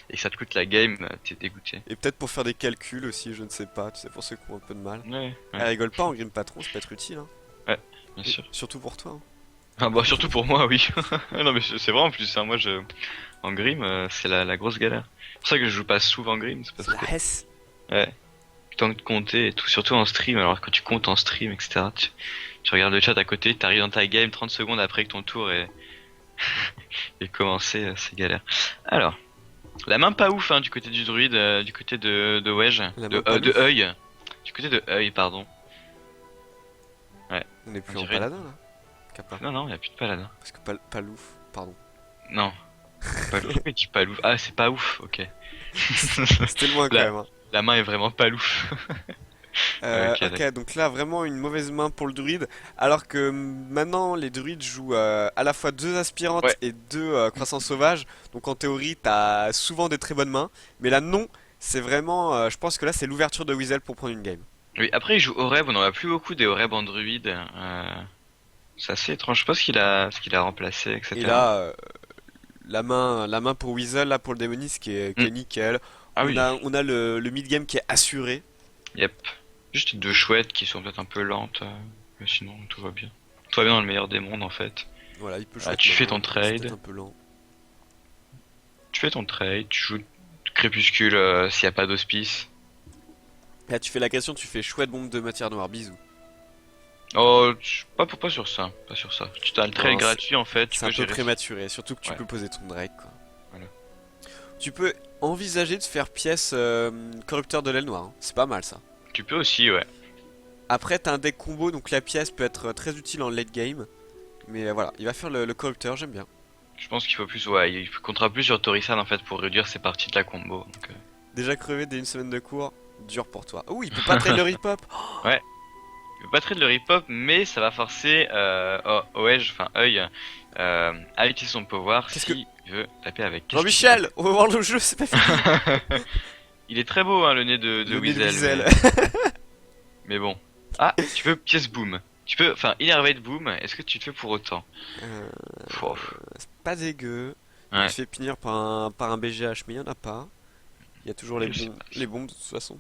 et que ça te coûte la game, t'es dégoûté. Et peut-être pour faire des calculs aussi, je ne sais pas, tu sais, pour ceux qui ont un peu de mal. Ouais, Elle ouais, rigole pas en Grim Patron, ça peut être utile, hein. ouais, bien Et sûr. surtout pour toi, hein. Ah bah surtout pour moi, oui. Non mais c'est vrai en plus, hein, moi je... En Grim, c'est la grosse galère. C'est pour ça que je joue pas souvent en Grim, c'est parce C'est que... la Hesse. Ouais. Temps de compter et tout, surtout en stream. Alors quand tu comptes en stream, etc., tu regardes le chat à côté, t'arrives dans ta game 30 secondes après que ton tour est commencé, c'est galère. Alors, la main pas ouf hein, du côté du druide, du côté de Wedge, La main pas de louf. œil, du côté de œil, pardon. Ouais, On est on plus en dirait. paladin là. Kappa. Non, non, y a plus de paladin. Parce que palouf, pardon. Non, pas ouf. Mais tu pas ouf. Ah, c'est pas ouf, ok. C'était loin quand La, même, hein. la main est vraiment pas ouf. Ok, d'accord. Ok, donc là vraiment une mauvaise main pour le druide, alors que maintenant les druides jouent à la fois deux aspirantes Ouais. et deux croissants sauvages, donc en théorie t'as souvent des très bonnes mains, mais là non, c'est vraiment, je pense que là c'est l'ouverture de Weasel pour prendre une game. Oui, après il joue Oreb, on en a plus beaucoup des Oreb en druide. C'est assez étrange, je sais pas ce qu'il a remplacé, Et etc. là, la main pour Weasel, là pour le démoniste qui Hmm. est nickel. Ah oui, On a le mid-game qui est assuré. yep. Juste deux chouettes qui sont peut-être un peu lentes, mais sinon tout va bien. Tout va bien dans le meilleur des mondes en fait. Voilà, il peut Ah, jouer tu fais maintenant, ton c'est peut-être trade, un peu lent. tu joues Crépuscule s'il y a pas d'hospice. Là tu fais la question, tu fais chouette bombe de matière noire, bisous. Oh, pas sur ça, pas sur ça. Tu t'as le trade Non, gratuit en fait, tu c'est un peux peu gérer. prématuré, surtout que tu Ouais, peux poser ton Drake, quoi. voilà. Tu peux envisager de faire pièce corrupteur de l'aile noire, hein. C'est pas mal ça. Tu peux aussi, ouais. Après, t'as un deck combo, donc la pièce peut être très utile en late game. Mais voilà, il va faire le corrupteur, j'aime bien. Je pense qu'il faut plus, ouais, il comptera plus sur Torisan en fait pour réduire ses parties de la combo. Donc, Déjà crevé dès une semaine de cours, dur pour toi. Oh, il peut pas trade le rip-hop. ouais. Il peut pas trade le rip-hop, mais ça va forcer Oej, enfin Œil, à utiliser son pouvoir Qu'est-ce que... s'il veut taper avec. Qu'est-ce qu'il veut Jean-Michel, on va voir le jeu, c'est pas fini. taper. Il est très beau hein, le nez de Le nez de Weasel, Weasel. mais bon. Ah, tu veux pièce boom. Tu peux, enfin, Innervate boom, est-ce que tu te fais pour autant? Euh, Pouah. c'est pas dégueu. Il Ouais. se fait punir par un BGH, mais il y en a pas. Il y a toujours Je sais pas. les bombes de toute façon.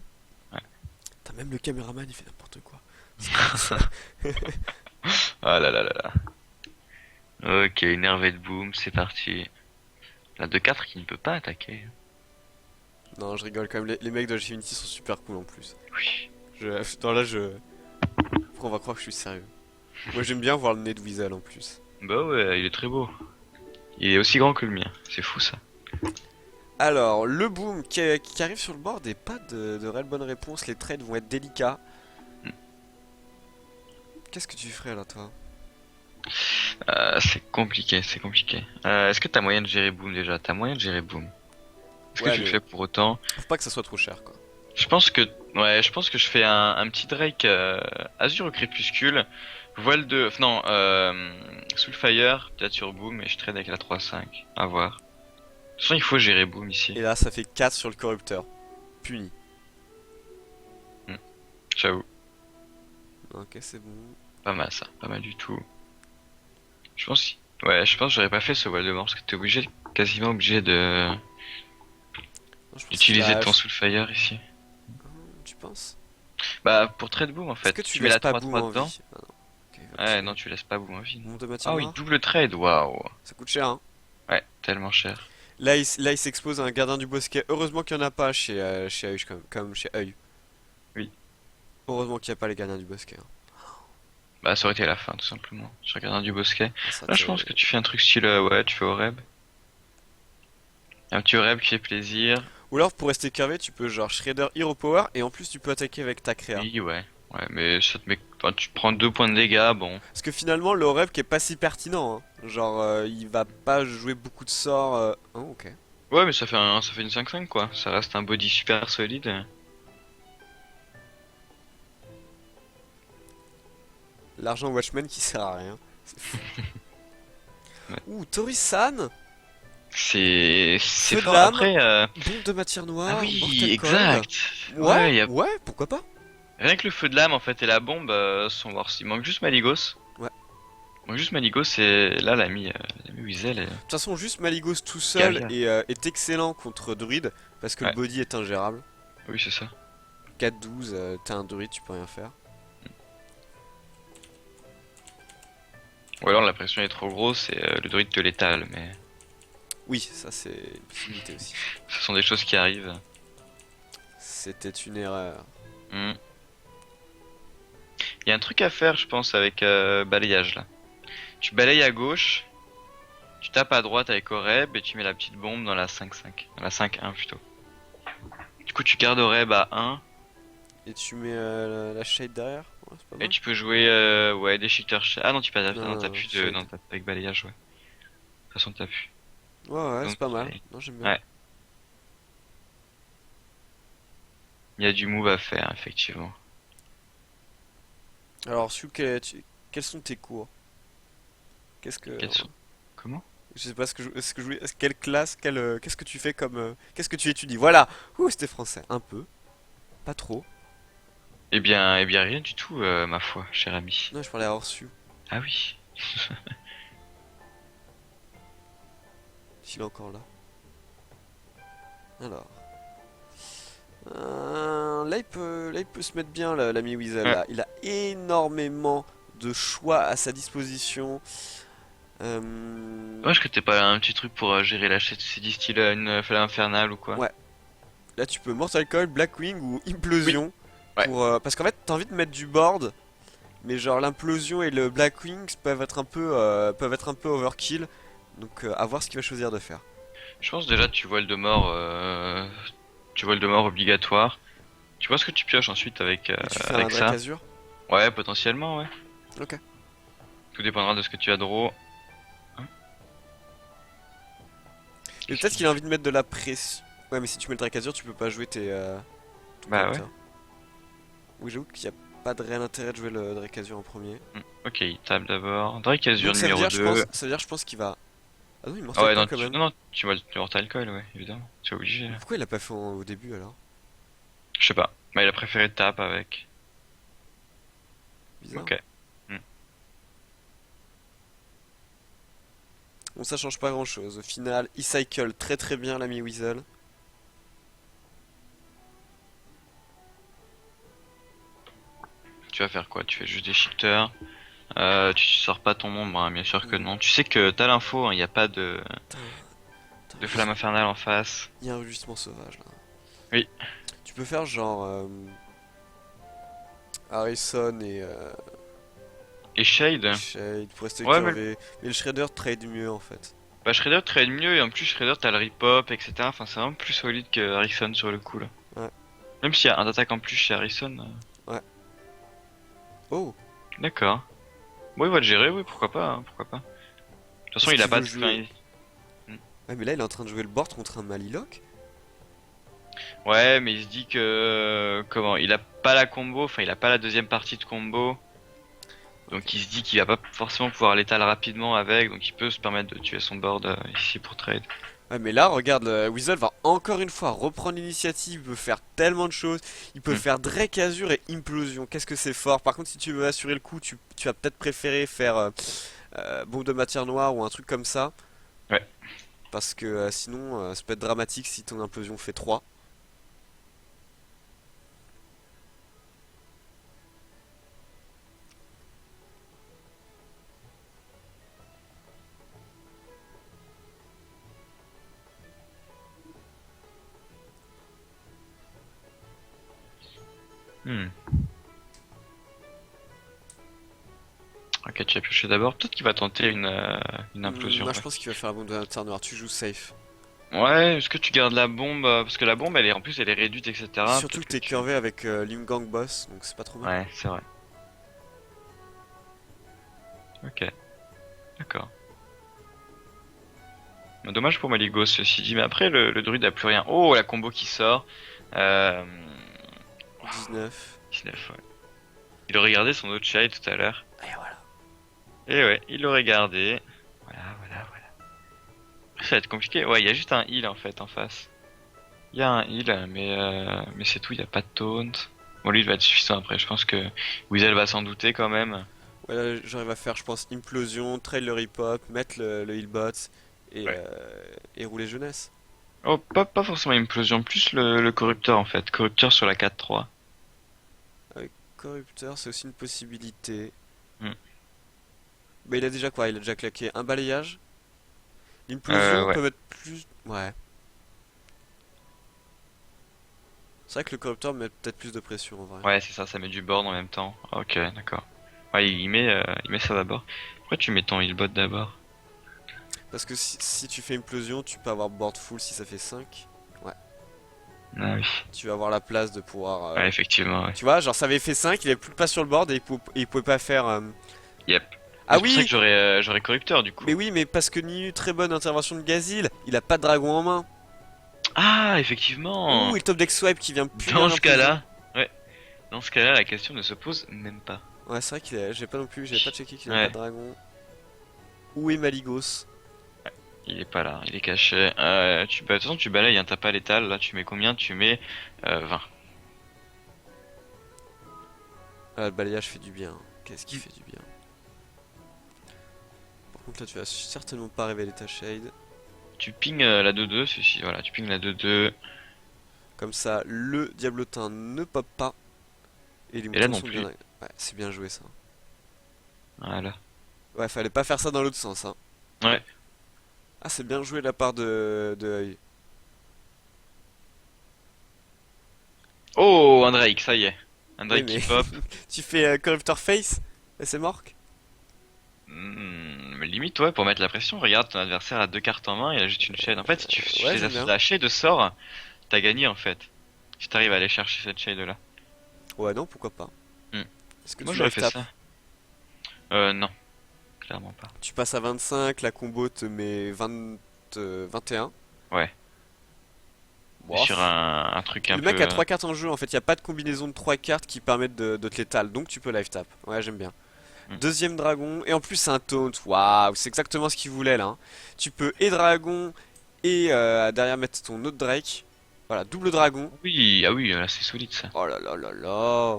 Ouais. T'as même le caméraman, il fait n'importe quoi. Ah là là là là. Ok, Innervate boom, c'est parti. La 2-4 qui ne peut pas attaquer. Non, je rigole quand même. Les mecs de Unity sont super cool en plus. Oui. Non, là, on va croire que je suis sérieux. Moi, j'aime bien voir le nez de Weasel en plus. Bah ouais, il est très beau. Il est aussi grand que le mien. C'est fou ça. Alors, le boom qui arrive sur le board et pas de réelle bonne réponse. Les trades vont être délicats. Hmm. Qu'est-ce que tu ferais là, toi? C'est compliqué, c'est compliqué. Est-ce que t'as moyen de gérer boom déjà? T'as moyen de gérer boom? Est-ce que Ouais, tu le mais fais pour autant? faut pas que ça soit trop cher, quoi. je pense que je fais un petit Drake Azur au crépuscule, voile de, enfin, non, Soulfire, peut-être sur Boom et je trade avec la 3-5. À voir. De toute façon, il faut gérer Boom ici. Et là, ça fait 4 sur le corrupteur. Puni. Hmm, J'avoue, Ok, c'est bon. pas mal ça, pas mal du tout. Je pense, ouais, je pense que j'aurais pas fait ce voile de mort parce que t'es obligé, quasiment obligé de Non, je pense qu'il d'utiliser a... ton Soulfire ici. Tu penses? Bah pour trade Boom en Est-ce fait, que tu tu mets laisses la pas Boom 3-3 en dedans. vie? Ah non. Ok, va Ouais, tirer. non, tu laisses pas Boom en vie. Non. Monde de matière Ah oui, noire? double trade, waouh. Ça coûte cher, hein. Ouais, tellement cher. Là, il s'expose à un gardien du bosquet. Heureusement qu'il n'y en a pas chez Hush, comme chez Œil. Oui. Heureusement qu'il n'y a pas les gardiens du bosquet, hein. Bah ça aurait été la fin tout simplement. Je regarde un du bosquet. Ah, ça Là je terrible. pense que tu fais un truc style ouais tu fais au reb. Un petit reb qui fait plaisir. Ou alors, pour rester curvé, tu peux genre Shredder Hero Power et en plus, tu peux attaquer avec ta créa. Oui ouais. Ouais mais ça te met. Enfin, tu prends 2 points de dégâts, bon. Parce que finalement, le rep qui est pas si pertinent, hein. Genre, il va pas jouer beaucoup de sorts. Oh, ok. Ouais mais ça fait une 5-5 quoi. Ça reste un body super solide. L'argent Watchmen qui sert à rien. Ouais. Ouh, Tori-san, C'est feu de fort. lame, Après bombe de matière ah noire, oui Mortal Coil. exact. Ouais, Ouais ouais, pourquoi pas? rien que le feu de lame en fait et la bombe sont morts. Il manque juste Maligos. Ouais. Il manque juste Maligos et là la mis Weasel et De toute façon, juste Maligos tout seul Galia. est excellent contre Druid parce que le Ouais. body est ingérable. Oui c'est ça. 4-12, t'es un Druid, tu peux rien faire. Ou alors la pression est trop grosse et le druide te l'étale, mais Oui, ça c'est une possibilité aussi. ce sont des choses qui arrivent. C'était une erreur. Hmm. Il y a un truc à faire, je pense, avec balayage là. Tu balayes à gauche, tu tapes à droite avec Oreb et tu mets la petite bombe dans la 5-5. Dans la 5-1 plutôt. Du coup, tu gardes Oreb à 1 Et tu mets la shade derrière? Ouais, c'est pas et mal. tu peux jouer ouais, des shifters. Ah non, tu peux Non, non, non, t'as non, plus de. shade. Non, avec balayage, ouais. De toute façon, t'as plus. Ouais, ouais, c'est Donc, pas mal. Non, j'aime bien. ouais, il y a du move à faire, effectivement. Alors, quels sont tes cours? Qu'est-ce que. Quels sont- Comment? Je sais pas ce que je voulais. Quelle classe, qu'est-ce que tu fais comme. Qu'est-ce que tu étudies? Voilà! Ouh, c'était français. Un peu. Pas trop. Eh bien, rien du tout, ma foi, cher ami. Non, je parlais à Orsu. Ah oui. S'il est encore là. Alors. Là, il peut se mettre bien, l'ami Weasel. Ouais. Là. Il a énormément de choix à sa disposition. Dommage que t'aies pas un petit truc pour gérer la chaîne, c'est dit style une flamme infernale ou quoi. Ouais. Là, tu peux Mortal Coil, Blackwing ou Oui. Implosion. Ouais. Parce qu'en fait, t'as envie de mettre du board. Mais genre, l'implosion et le Blackwing peuvent être un peu overkill. Donc, à voir ce qu'il va choisir de faire. Je pense déjà tu vois le de mort, tu vois le de mort obligatoire. Tu vois ce que tu pioches ensuite Et tu fais un avec ça. Dracazur. Ouais, potentiellement, ouais. Ok. Tout dépendra de ce que tu as draw. Hein. Et peut-être qu'il a envie de mettre de la pression. Ouais, mais si tu mets le Dracazur, tu peux pas jouer ton Bah ouais. corrupteur. Oui, j'avoue qu'il n'y a pas de réel intérêt de jouer le Dracazur en premier. Ok, il tape d'abord. Drake Azure Donc ça veut numéro dire, 2. ça veut dire, je pense qu'il va. Ah non, il Ah Mortal ouais, Coil non, quand même. non, tu vois le Mortal Coil, ouais, évidemment. Tu es obligé. Là. Pourquoi il l'a pas fait au début alors? Je sais pas. Mais il a préféré tape avec. Bizarre. Ok. Hmm. Bon, ça change pas grand chose. Au final, il cycle très très bien l'ami Weasel. Tu vas faire quoi? Tu fais juste des shifters. Tu sors pas ton ombre, hein, bien sûr que non. Tu sais que t'as l'info, il n'y a pas Putain, de flamme infernale en face. il y a un rugissement sauvage là. Oui. Tu peux faire genre Harrison Et Shade? Shade pour rester Ouais, curvé. Mais le Shredder trade mieux en fait. bah Shredder trade mieux et en plus Shredder t'as le rip-hop, etc. Enfin, c'est vraiment plus solide que Harrison sur le coup là. Ouais. Même s'il y a un attaque en plus chez Harrison. Ouais. Oh! D'accord. Bon, il va le gérer, oui, pourquoi pas, hein, pourquoi pas. De toute façon, Est-ce il a qu'il pas veut de. jouer? Ouais, mais là il est en train de jouer le board contre un Malilock. Ouais, mais il se dit que comment, il a pas la combo, enfin il a pas la deuxième partie de combo, Ok. donc il se dit qu'il va pas forcément pouvoir l'étaler rapidement avec, donc il peut se permettre de tuer son board ici pour trade. Ouais, mais là, regarde, Weasel va encore une fois reprendre l'initiative. Il peut faire tellement de choses. Il peut Hmm. faire Drake Azur et Implosion. Qu'est-ce que c'est fort. Par contre, si tu veux assurer le coup, tu vas peut-être préférer faire bombe de matière noire ou un truc comme ça. Ouais. Parce que sinon, ça peut être dramatique si ton implosion fait 3. Hmm. Ok, tu as pioché d'abord. Peut-être qu'il va tenter une implosion. Moi, je Ouais. pense qu'il va faire la bombe de matière noire. Tu joues safe. Ouais, est-ce que tu gardes la bombe parce que la bombe, elle est en plus, elle est réduite, etc. Surtout Peut-être que que t'es tu. curvé avec Limgang Boss, donc c'est pas trop mal. Ouais, c'est vrai. Ok, d'accord. Bah, dommage pour Maligos, ceci dit. Mais après, le druide a plus rien. Oh, la combo qui sort. Euh... 19. 19, ouais. Il aurait gardé son autre child tout à l'heure. Et voilà. Et ouais, il l'aurait gardé. Voilà, voilà, voilà. Ça va être compliqué. Ouais, il y a juste un heal en fait en face. Il y a un heal, mais c'est tout, il n'y a pas de taunt. Bon, lui, il va être suffisant après. Je pense que Weasel va s'en douter quand même. Ouais, là, j'arrive à faire, je pense, implosion, trail le rip-hop, mettre le healbot Ouais. et rouler jeunesse. Oh, pas forcément implosion, plus le corrupteur en fait. Corrupteur sur la 4-3. Avec corrupteur, c'est aussi une possibilité. Hmm. Bah, il a déjà quoi? Il a déjà claqué un balayage. L'implosion Ouais. peut mettre plus. Ouais. C'est vrai que le corrupteur met peut-être plus de pression en vrai. Ouais, c'est ça, ça met du board en même temps. Ok, d'accord. Ouais, il met ça d'abord. Pourquoi tu mets ton healbot d'abord? Parce que si tu fais implosion, tu peux avoir board full si ça fait 5. Ouais. Ah oui. Tu vas avoir la place de pouvoir. Ouais, effectivement, ouais. Tu vois, genre ça avait fait 5, il avait plus de place sur le board et il pouvait pas faire. Yep. Mais Ah c'est pour ça oui! que j'aurais corrupteur du coup. Mais oui, mais parce que Ninu, très bonne intervention de Gazil, il a pas de dragon en main. Ah, Ouh, effectivement! et le top deck swipe qui vient punir Dans ce l'implosion. cas-là, ouais. Dans ce cas-là, la question ne se pose même pas. Ouais, c'est vrai j'ai pas non plus, j'avais pas checké qu'il avait pas Ouais, de dragon. Où est Maligos? il est pas là, il est caché. De toute façon, tu balayes, hein, t'as pas l'étal. Là, tu mets combien? Tu mets 20. Ah, le balayage fait du bien. Qu'est-ce qui fait du bien? Par contre, là, tu vas certainement pas révéler ta shade. Tu ping la 2-2, ceci, voilà, tu ping la 2-2. Comme ça, le diablotin ne pop pas. Et les Et là moutons non sont bien. plus. Ouais, c'est bien joué ça. Voilà. Ouais, fallait pas faire ça dans l'autre sens, hein. Ouais. Ah, c'est bien joué de la part de Œil. Oh, un Drake, ça y est. Un Oui, Drake mais qui pop. tu fais Corruptor Face et c'est mort. Limite, ouais, pour mettre la pression. Regarde, ton adversaire a deux cartes en main, il a juste une shade. En fait, si tu Ouais, fais j'aime bien. la shade sort, t'as gagné en fait. Si t'arrives à aller chercher cette shade là. Ouais, non, pourquoi pas. Hmm. Est-ce que Moi, tu j'aurais live fait tap? ça. Non, clairement pas. Tu passes à 25, la combo te met 20, 21. Ouais. Sur Bof. un truc un Le peu. mec a 3 cartes en jeu, en fait, il n'y a pas de combinaison de 3 cartes qui permettent de te l'étal, donc tu peux live tap. Ouais, j'aime bien. Hmm. Deuxième dragon, et en plus c'est un taunt, waouh, c'est exactement ce qu'il voulait là, hein. Tu peux et dragon, et derrière mettre ton autre Drake. Voilà, double dragon. Oui, ah oui, là c'est solide ça. Oh là là là là.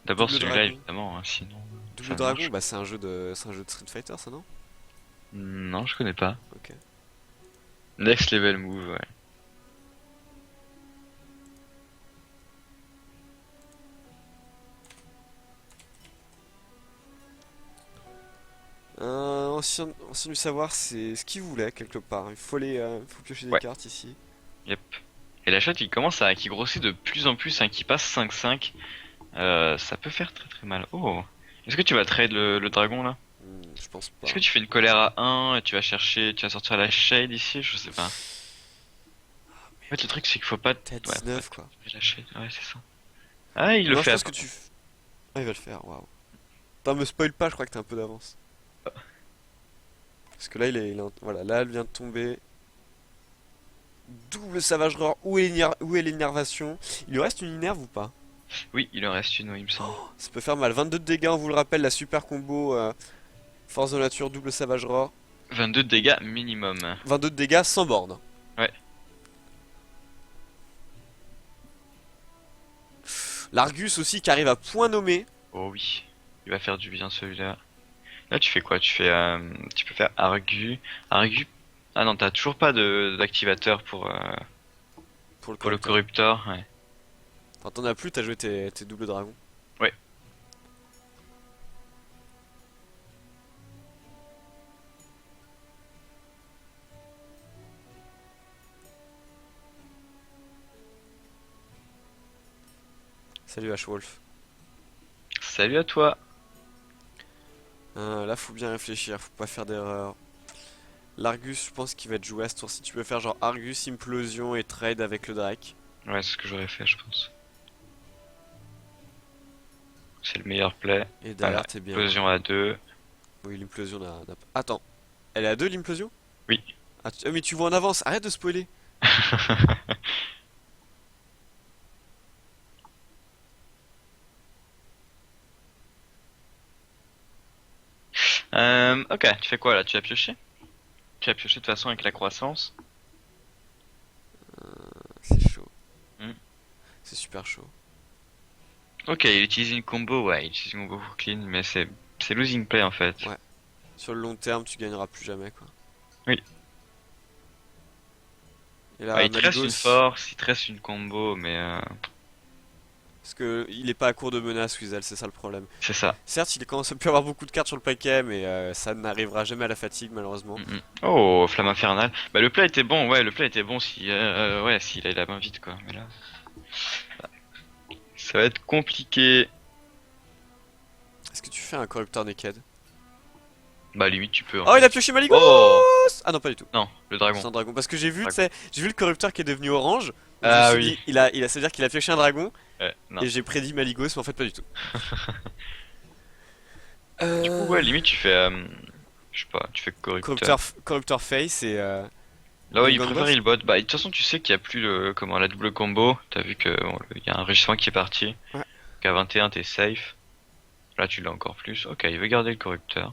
D'abord Double celui-là dragon. évidemment, hein, sinon Double ça dragon, marche. bah c'est un jeu de Street Fighter ça, non? Non, je connais pas. Ok. Next level move, ouais. Ancien du savoir, c'est ce qu'il voulait quelque part. Faut piocher des Ouais, cartes ici. yep. Et la chatte, qui grossit de plus en plus, hein, qui passe 5-5. Ça peut faire très très mal. Oh, est-ce que tu vas trade le dragon là? Je pense Est-ce pas. que tu fais une colère à 1 et tu vas sortir la shade ici? Je sais pas. En fait, le truc c'est qu'il faut pas. T'es à Ouais, faut pas 19 quoi. la shade. Ouais, c'est ça. Ah, il le Non, je fait pense que apparemment. Ah, il va le faire, waouh. Attends, me spoil pas, je crois que t'as un peu d'avance. Parce que là, voilà, là, elle vient de tomber. Double Savage Roar. Où est l'énervation? Il lui reste une énerve ou pas? Oui, il en reste une, oui, il me semble. Ça peut faire mal. 22 de dégâts, on vous le rappelle, la super combo Force de nature, double Savage Roar. 22 de dégâts minimum. 22 de dégâts sans borne. Ouais. L'Argus aussi qui arrive à point nommé. Oh oui, il va faire du bien celui-là. Là, tu fais quoi? Tu peux faire Argu. Argu. Ah non, t'as toujours pas de d'activateur Pour le pour le corrupteur. corrupteur. Ouais. Enfin, t'en as plus, t'as joué tes doubles dragons. Ouais. Salut Ashwolf. Salut à toi. Là, faut bien réfléchir, faut pas faire d'erreur. L'Argus, je pense qu'il va être joué à ce tour. Si tu peux faire genre Argus, Implosion et trade avec le Drake. Ouais, c'est ce que j'aurais fait, je pense. C'est le meilleur play. Et Voilà, derrière, t'es bien. explosion à 2. Oui, l'implosion Attends, elle est à 2 l'implosion? Oui. Ah, mais tu vois en avance, arrête de spoiler. Ok, tu fais quoi là? Tu vas piocher? Tu vas piocher de toute façon avec la croissance. C'est chaud. Hmm. C'est super chaud. Ok, il utilise une combo, ouais, il utilise une combo pour clean, mais c'est losing play en fait. Ouais. Sur le long terme, tu gagneras plus jamais, quoi. Oui. Et Ouais, là, il te reste une Maligos, force, il te reste une combo, mais parce que il est pas à court de menaces, Wizel, c'est ça le problème. c'est ça. Certes, il commence à plus avoir beaucoup de cartes sur le paquet, mais ça n'arrivera jamais à la fatigue, malheureusement. Oh, flamme infernale. Bah le play était bon, ouais, le play était bon si, ouais, s'il a la main vite quoi. Mais là, ça va être compliqué. Est-ce que tu fais un corrupteur naked? Bah limite tu peux en Oh, il a fait. pioché Maligos! Oh, Ah non, pas du tout. non, le dragon. C'est un dragon. Parce que j'ai vu, tu Dragon. sais, j'ai vu le corrupteur qui est devenu orange. Donc je me Ah suis oui. dit, ça veut dire qu'il a pioché un dragon. Non. Et j'ai prédit Maligos, mais en fait, pas du tout. Du coup, ouais, Euh... limite tu fais, je sais pas, tu fais corrupteur. Corrupteur face et Là, ouais, une il préfère gangbot. il bot. Bah, de toute façon, tu sais qu'il y a plus comment, la double combo. T'as vu que, bon, il y a un rugissement qui est parti. Ouais, Qu'à 21, t'es safe. Là, tu l'as encore plus. Ok, il veut garder le corrupteur.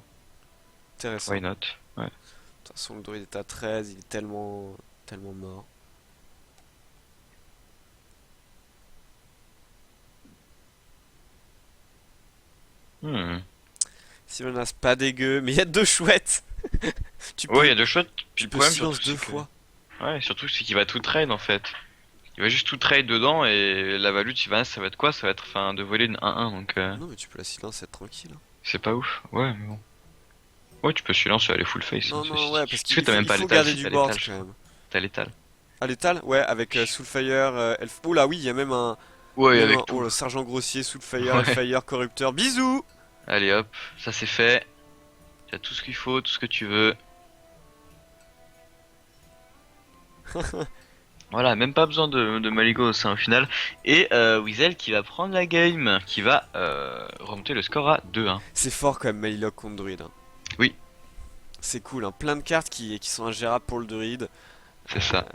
intéressant. Why De not? Ouais. toute façon, le druide est à 13, il est tellement mort. Hmm. Sylvanas, pas dégueu, mais il y a deux chouettes. Tu Ouais, il y peux, a deux shots. Puis tu le peux problème, silence surtout, deux c'est que. fois. Ouais, surtout, c'est qu'il va tout trade en fait. Il va juste tout trade dedans et la value de Sylvanas, ça va être quoi? Ça va être enfin de voler une 1-1 donc Non, mais tu peux la silence être tranquille, hein. c'est pas ouf. Ouais, mais bon. Ouais, tu peux silencer aller full face, hein, Non, non, ceci ouais, dit. parce Est-ce que qu'il t'as faut, même il pas faut l'étal? garder Si, du t'as board l'étal, je quand crois. même. T'as l'étal. Ah, l'étal? Ouais, avec Soulfire, Elf. Oh là, oui, il y a même un. Ouais, avec tout. Oh, le sergent grossier, Soulfire, Ouais. Elfire, corrupteur. Bisous! Allez hop, ça c'est fait. T'as tout ce qu'il faut, tout ce que tu veux. Voilà, même pas besoin de Maligos hein, au final. Et Weasel qui va prendre la game, qui va remonter le score à 2-1. C'est fort quand même, Mailloc contre Druid, hein. Oui, C'est cool, hein. Plein de cartes qui sont ingérables pour le Druid. c'est ça.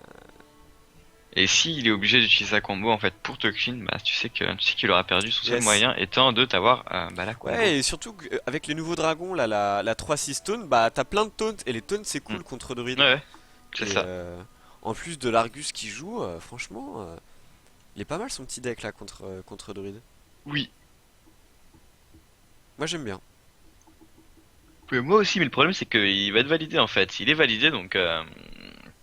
Et s'il est obligé d'utiliser sa combo en fait pour te clean, bah tu sais qu'il aura perdu son seul Yes. moyen étant de t'avoir bah, la combo. Ouais, et surtout avec les nouveaux dragons, là, la 3-6 taunt, bah t'as plein de taunts. Et les taunts, c'est cool Mm. contre Druid. Ouais, c'est Et ça. en plus de l'Argus qui joue, franchement, il est pas mal son petit deck là contre Druid. Oui. Moi j'aime bien. Moi aussi, mais le problème c'est qu'il va être validé en fait. Il est validé donc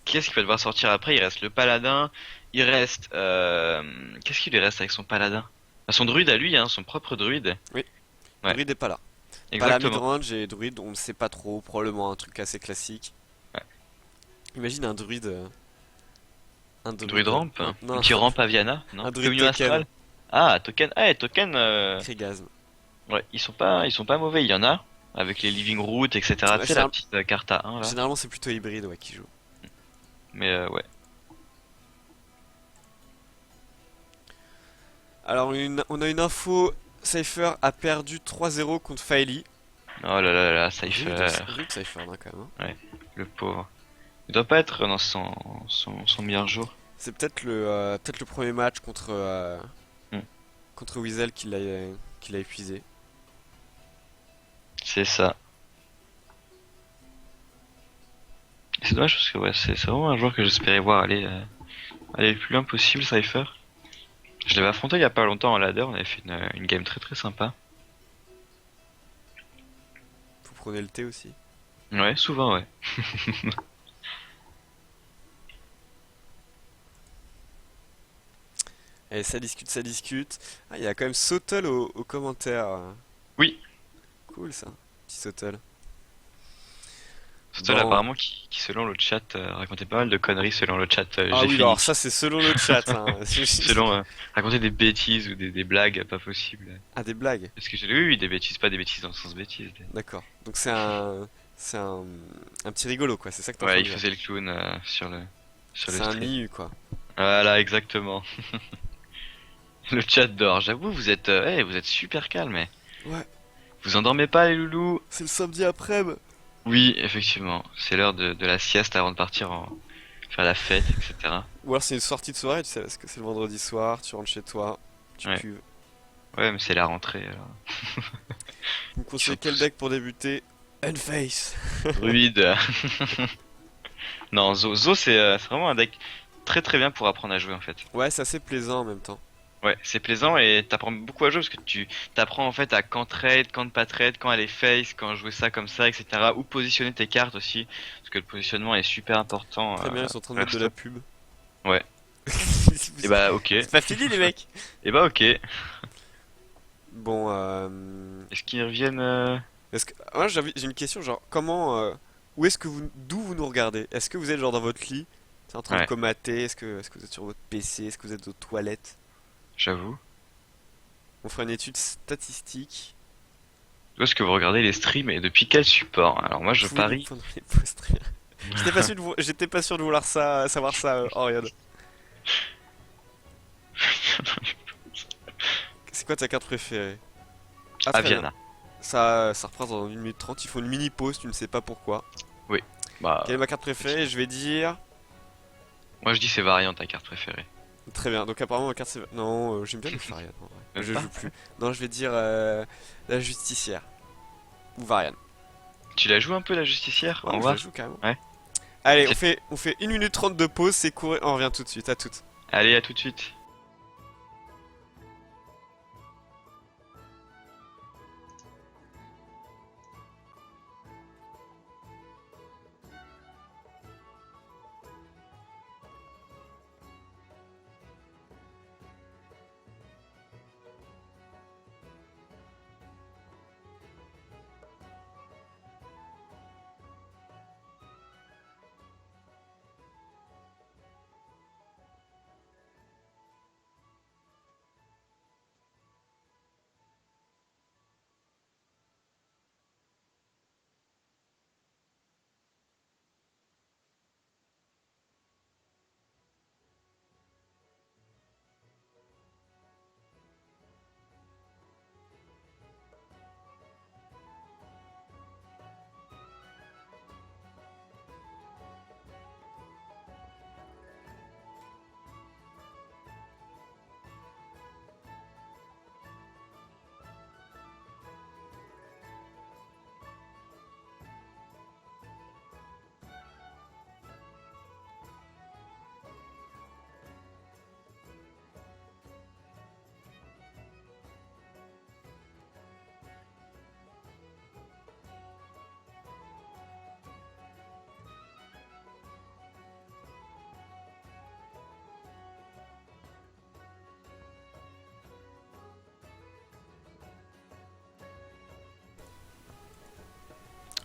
qu'est-ce qu'il va devoir sortir après? Il reste le paladin, il reste qu'est-ce qu'il lui reste avec son paladin? Ah, son druide à lui, hein, son propre druide. Oui, Ouais, Druid est pas là. Pas la exactement. midrange et Druid, on ne sait pas trop, probablement un truc assez classique. Ouais. Imagine un druide. Un Druide druide. rampe, Un, un non, petit rampe Aviana, non? un druide Communion token. astrale. Ah, token. Ah, et token. Krigasme. Ouais, ils sont pas mauvais. Il y en a avec les living routes, etc. Ouais, Tu sais la petite carte à 1 là. généralement c'est plutôt hybride ouais, qui joue. Mais ouais. Alors on a une info. Cypher a perdu 3-0 contre Faeli. Oh là là là, Cypher. Rude Cypher, hein, quand même, hein. Ouais, le pauvre. Il doit pas être dans son meilleur jour. C'est peut-être le premier match Hmm. contre Weasel qui l'a épuisé. C'est ça. C'est dommage parce que ouais, c'est vraiment un joueur que j'espérais voir aller le plus loin possible, Cypher. Je l'avais affronté il y a pas longtemps en ladder, on avait fait une game très très sympa. Vous prenez le thé aussi. Ouais, souvent ouais. Et ça discute, ça discute. Ah, il y a quand même Sottle aux commentaires. Oui, Cool ça, petit Sottle. Sotol Bon. apparemment qui selon le chat racontait pas mal de conneries selon le chat Ah oui, alors ça Gfinity. c'est selon le chat, hein. Selon raconter des bêtises ou des blagues pas possibles. Ah, des blagues. Parce que j'ai lu oui, des bêtises, pas des bêtises dans le sens bêtises. D'accord. Donc c'est un petit rigolo quoi, c'est ça que t'es en train Ouais, de il dire. faisait le clown sur le C'est un stream. IU quoi. Voilà, exactement. Le chat dort. J'avoue, vous êtes super calme. Mais Ouais, vous endormez pas les loulous? c'est le samedi après-midi. Oui, effectivement. C'est l'heure de la sieste avant de partir faire la fête, etc. Ou alors c'est une sortie de soirée, tu sais, parce que c'est le vendredi soir, tu rentres chez toi, tu Ouais, cuves. ouais, mais c'est la rentrée alors. Vous me Ils sont conseillez quel tous deck pour débuter? Unface. druides. Non, Zo c'est vraiment un deck très très bien pour apprendre à jouer en fait. Ouais, c'est assez plaisant en même temps. Ouais, c'est plaisant et t'apprends beaucoup à jouer parce que tu t'apprends en fait à quand trade, quand ne pas trade, quand aller face, quand jouer ça comme ça, etc. Où positionner tes cartes aussi, parce que le positionnement est super important Très bien, ils sont en train de dans mettre de la Hearthstone. pub. Ouais. Et C'est bah ok. pas fini les mecs. Ok. Bon, Est-ce qu'ils reviennent est-ce que moi j'ai une question genre où est-ce que d'où vous nous regardez? Est-ce que vous êtes genre dans votre lit, c'est en train de Ouais, comater? Est-ce que vous êtes sur votre PC? Est-ce que vous êtes aux toilettes? j'avoue. On fera une étude statistique. Où est-ce que vous regardez les streams et depuis quel support? Alors moi je Tout parie. pendant les posts. J'étais pas sûr de vouloir savoir ça, Orion. C'est quoi ta carte préférée? Ah, très bien. Aviana. Ça représente dans 1 minute 30. Il faut une mini pause, tu ne sais pas pourquoi. Oui. Bah, Quelle est ma carte préférée? Je vais dire. moi je dis c'est variant ta carte préférée. Très bien, donc apparemment ma carte c'est. Non, j'aime bien les Farian en vrai. Mais Même je pas? joue plus. Non, je vais dire la justicière. Ou Varian. Tu la joues un peu la justicière Ouais, en moi je la bas? joue carrément. Ouais. Allez, on C'est- fait, on fait 1 minute 30 de pause, c'est court, on revient tout de suite, à toutes. Allez, à tout de suite.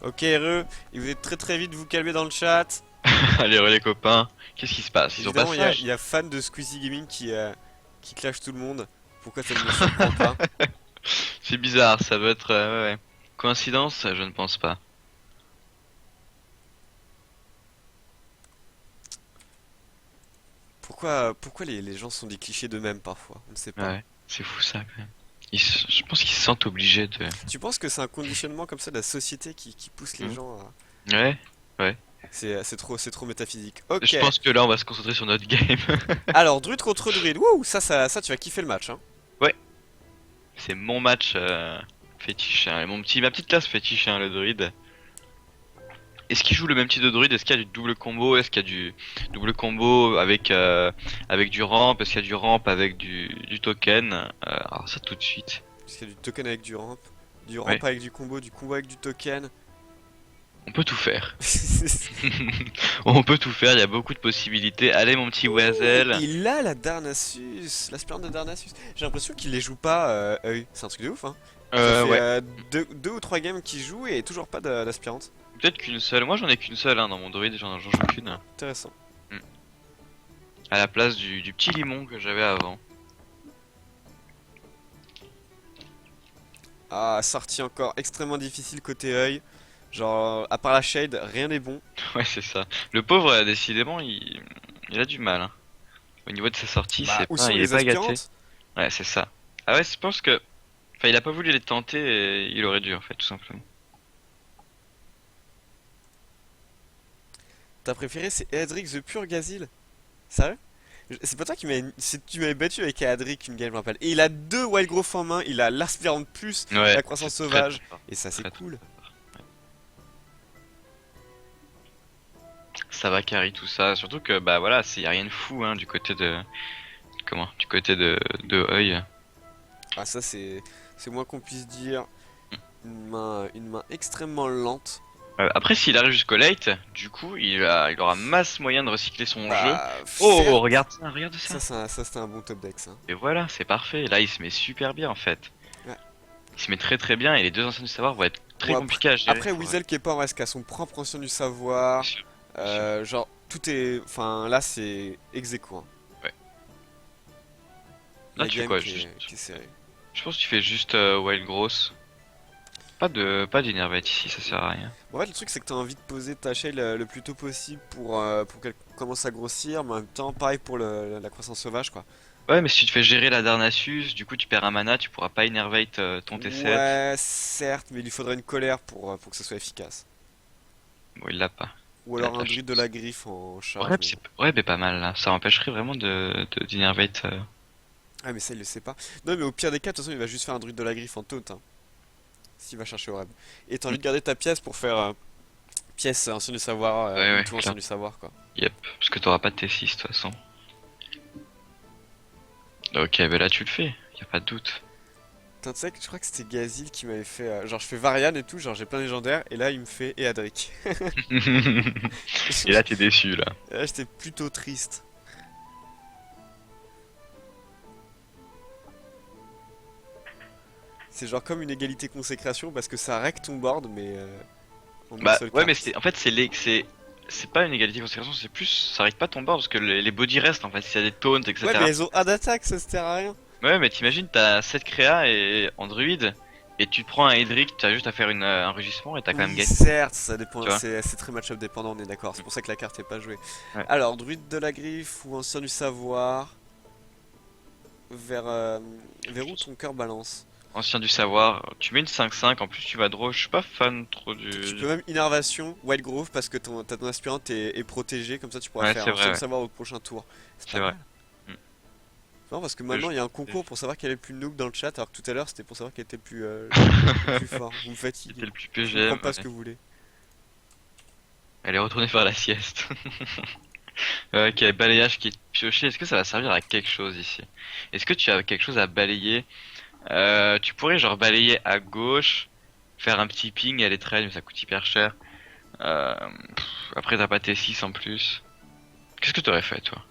Ok, Re, et vous êtes très très vite vous calmer dans le chat. Allez, les copains. Qu'est-ce qui se passe? Ils ont Évidemment, il passage? y a fan de Squeezie Gaming qui clash tout le monde. Pourquoi ça ne me surprend pas? C'est bizarre, ça veut être... ouais, ouais. Coïncidence? Je ne pense pas. Pourquoi les gens sont des clichés d'eux-mêmes parfois? On ne sait pas. Ouais, c'est fou ça quand même. Je pense qu'ils se sentent obligés de. Tu penses que c'est un conditionnement comme ça de la société qui pousse les Hmm. gens à... Ouais, ouais. C'est trop métaphysique. Ok. Je pense que là, on va se concentrer sur notre game. Alors, druide contre druide. Wouh, ça, tu vas kiffer le match, hein. Ouais, c'est mon match fétiche, hein, ma petite classe fétiche, hein, le druide. Est-ce qu'il joue le même type de druide? Est-ce qu'il y a du double combo? Est-ce qu'il y a du double combo avec du ramp? Est-ce qu'il y a du ramp avec du token? Alors ça tout de suite. Parce qu'il y a du token avec du ramp Ouais, avec du combo avec du token. on peut tout faire. On peut tout faire, il y a beaucoup de possibilités. Allez mon petit Ouh, Oazel. il a la Darnassus, l'aspirante de Darnassus. J'ai l'impression qu'il les joue pas, eux. C'est un truc de ouf, hein. Ça fait Ouais, deux ou trois games qu'il joue et toujours pas d'aspirante. peut-être qu'une seule. Moi j'en ai qu'une seule hein, dans mon druide, j'en joue qu'une. Intéressant. Hmm. À la place du petit limon que j'avais avant. Ah, sortie encore extrêmement difficile côté œil. Genre, à part la shade, rien n'est bon. Ouais, c'est ça. Le pauvre, décidément, il a du mal, hein. Au niveau de sa sortie, Bah, où sont il est les pas gâté. aspirantes? Ouais, c'est ça. Ah ouais, je pense que, enfin, il a pas voulu les tenter et il aurait dû, en fait, tout simplement. Ta préférée, c'est Eadric the Pure Gazil? Sérieux? C'est pas toi qui tu m'avais battu avec Eadric une game, je me rappelle. Et il a deux Wild Growth en main, il a l'aspirante plus Ouais, la croissance c'est très très sauvage. fort. Et ça, c'est Très très cool. fort. Ça va carry tout ça. Surtout que, bah voilà, y a rien de fou, hein, du côté de, comment? Du côté de Œil. Ah, ça, c'est moins qu'on puisse dire. Une main extrêmement lente. Après, s'il arrive jusqu'au late, du coup, il aura masse moyen de recycler son jeu. Bah, Oh, certes. regarde ça, regarde ça. Ça c'était un bon top deck, ça. Et voilà, c'est parfait. Là, il se met super bien, en fait. Ouais. Il se met très très bien et les deux anciens du savoir vont être très Bon, compliqués à gérer. après Weasel qui est pas en reste, qui a son propre ancien du savoir. Bien sûr, bien sûr. Genre, tout est. Enfin, là, c'est ex aequo, hein. Ouais. Là, La tu fais game quoi? qui est serrée. Je pense que tu fais juste Wild Gross. Pas d'innervate ici, ça sert à rien. Bon, en fait, le truc, c'est que t'as envie de poser ta shell le plus tôt possible pour qu'elle commence à grossir, mais en même temps, pareil pour la croissance sauvage, quoi. Ouais, mais si tu te fais gérer la Darnassus, du coup tu perds un mana, tu pourras pas innervate ton T7. Ouais, certes, mais il lui faudrait une colère pour que ça soit efficace. Bon, il l'a pas. Ou Il a de alors un la druide de chance. la griffe en charge, Ouais, mais bon. ouais, mais pas mal là. Ça empêcherait vraiment d'innervate. Ah, mais ça, il le sait pas. Non, mais au pire des cas, de toute façon, il va juste faire un druide de la griffe en taunt, hein, s'il va chercher au rêve. Et t'as Mm. envie de garder ta pièce pour faire pièce ancien du savoir, Ouais, ou ouais, tout ancien clair. du savoir, quoi. Yep, parce que t'auras pas de T6 de toute façon. Ok, bah là tu le fais, y a pas de doute. Putain, tu sais que je crois que c'était Gazil qui m'avait fait. Genre, je fais Varian et tout, genre j'ai plein de légendaires, et là il me fait Eadric. Et là t'es déçu là. Et là j'étais plutôt triste. C'est genre comme une égalité consécration parce que ça règle ton board, mais en une Bah seule ouais, mais carte. en fait c'est pas une égalité de consécration, c'est plus ça règle pas ton board parce que les bodies restent en fait, s'il y a des taunts, Ouais, mais etc. elles ont un d'attaque, ça sert à rien. Ouais, mais t'imagines, t'as 7 créas et en druide, et tu te prends un Edric, t'as juste à faire un rugissement et t'as quand même Oui, gagné, certes, ça dépend, tu vois. c'est très match-up dépendant, on est d'accord, c'est Mm. pour ça que la carte est pas jouée. Ouais. Alors, druide de la griffe ou ancien du savoir, vers, vers où ton cœur balance? Ancien du savoir, tu mets une 5-5, en plus tu vas draw, je suis pas fan trop Tu du... peux même innervation, wild growth parce que ton aspirante est protégée, comme ça tu pourras Ouais, faire c'est ancien vrai, du ouais. savoir au prochain tour. C'est C'est pas vrai. mal. Mm. C'est marrant parce que Mais maintenant je- il y a un concours pour savoir quel est le plus noob dans le chat, alors que tout à l'heure c'était pour savoir quel était le plus fort. Vous me C'était fatiguez. le plus Je comprends PGM, pas ce ouais. que vous voulez. Elle est retournée faire la sieste. Ok, balayage qui est pioché, est-ce que ça va servir à quelque chose ici? Est-ce que tu as quelque chose à balayer? Tu pourrais genre balayer à gauche, faire un petit ping, elle est traîne, mais ça coûte hyper cher. Euh, Après t'as pas T6 en plus. Qu'est-ce que t'aurais fait toi?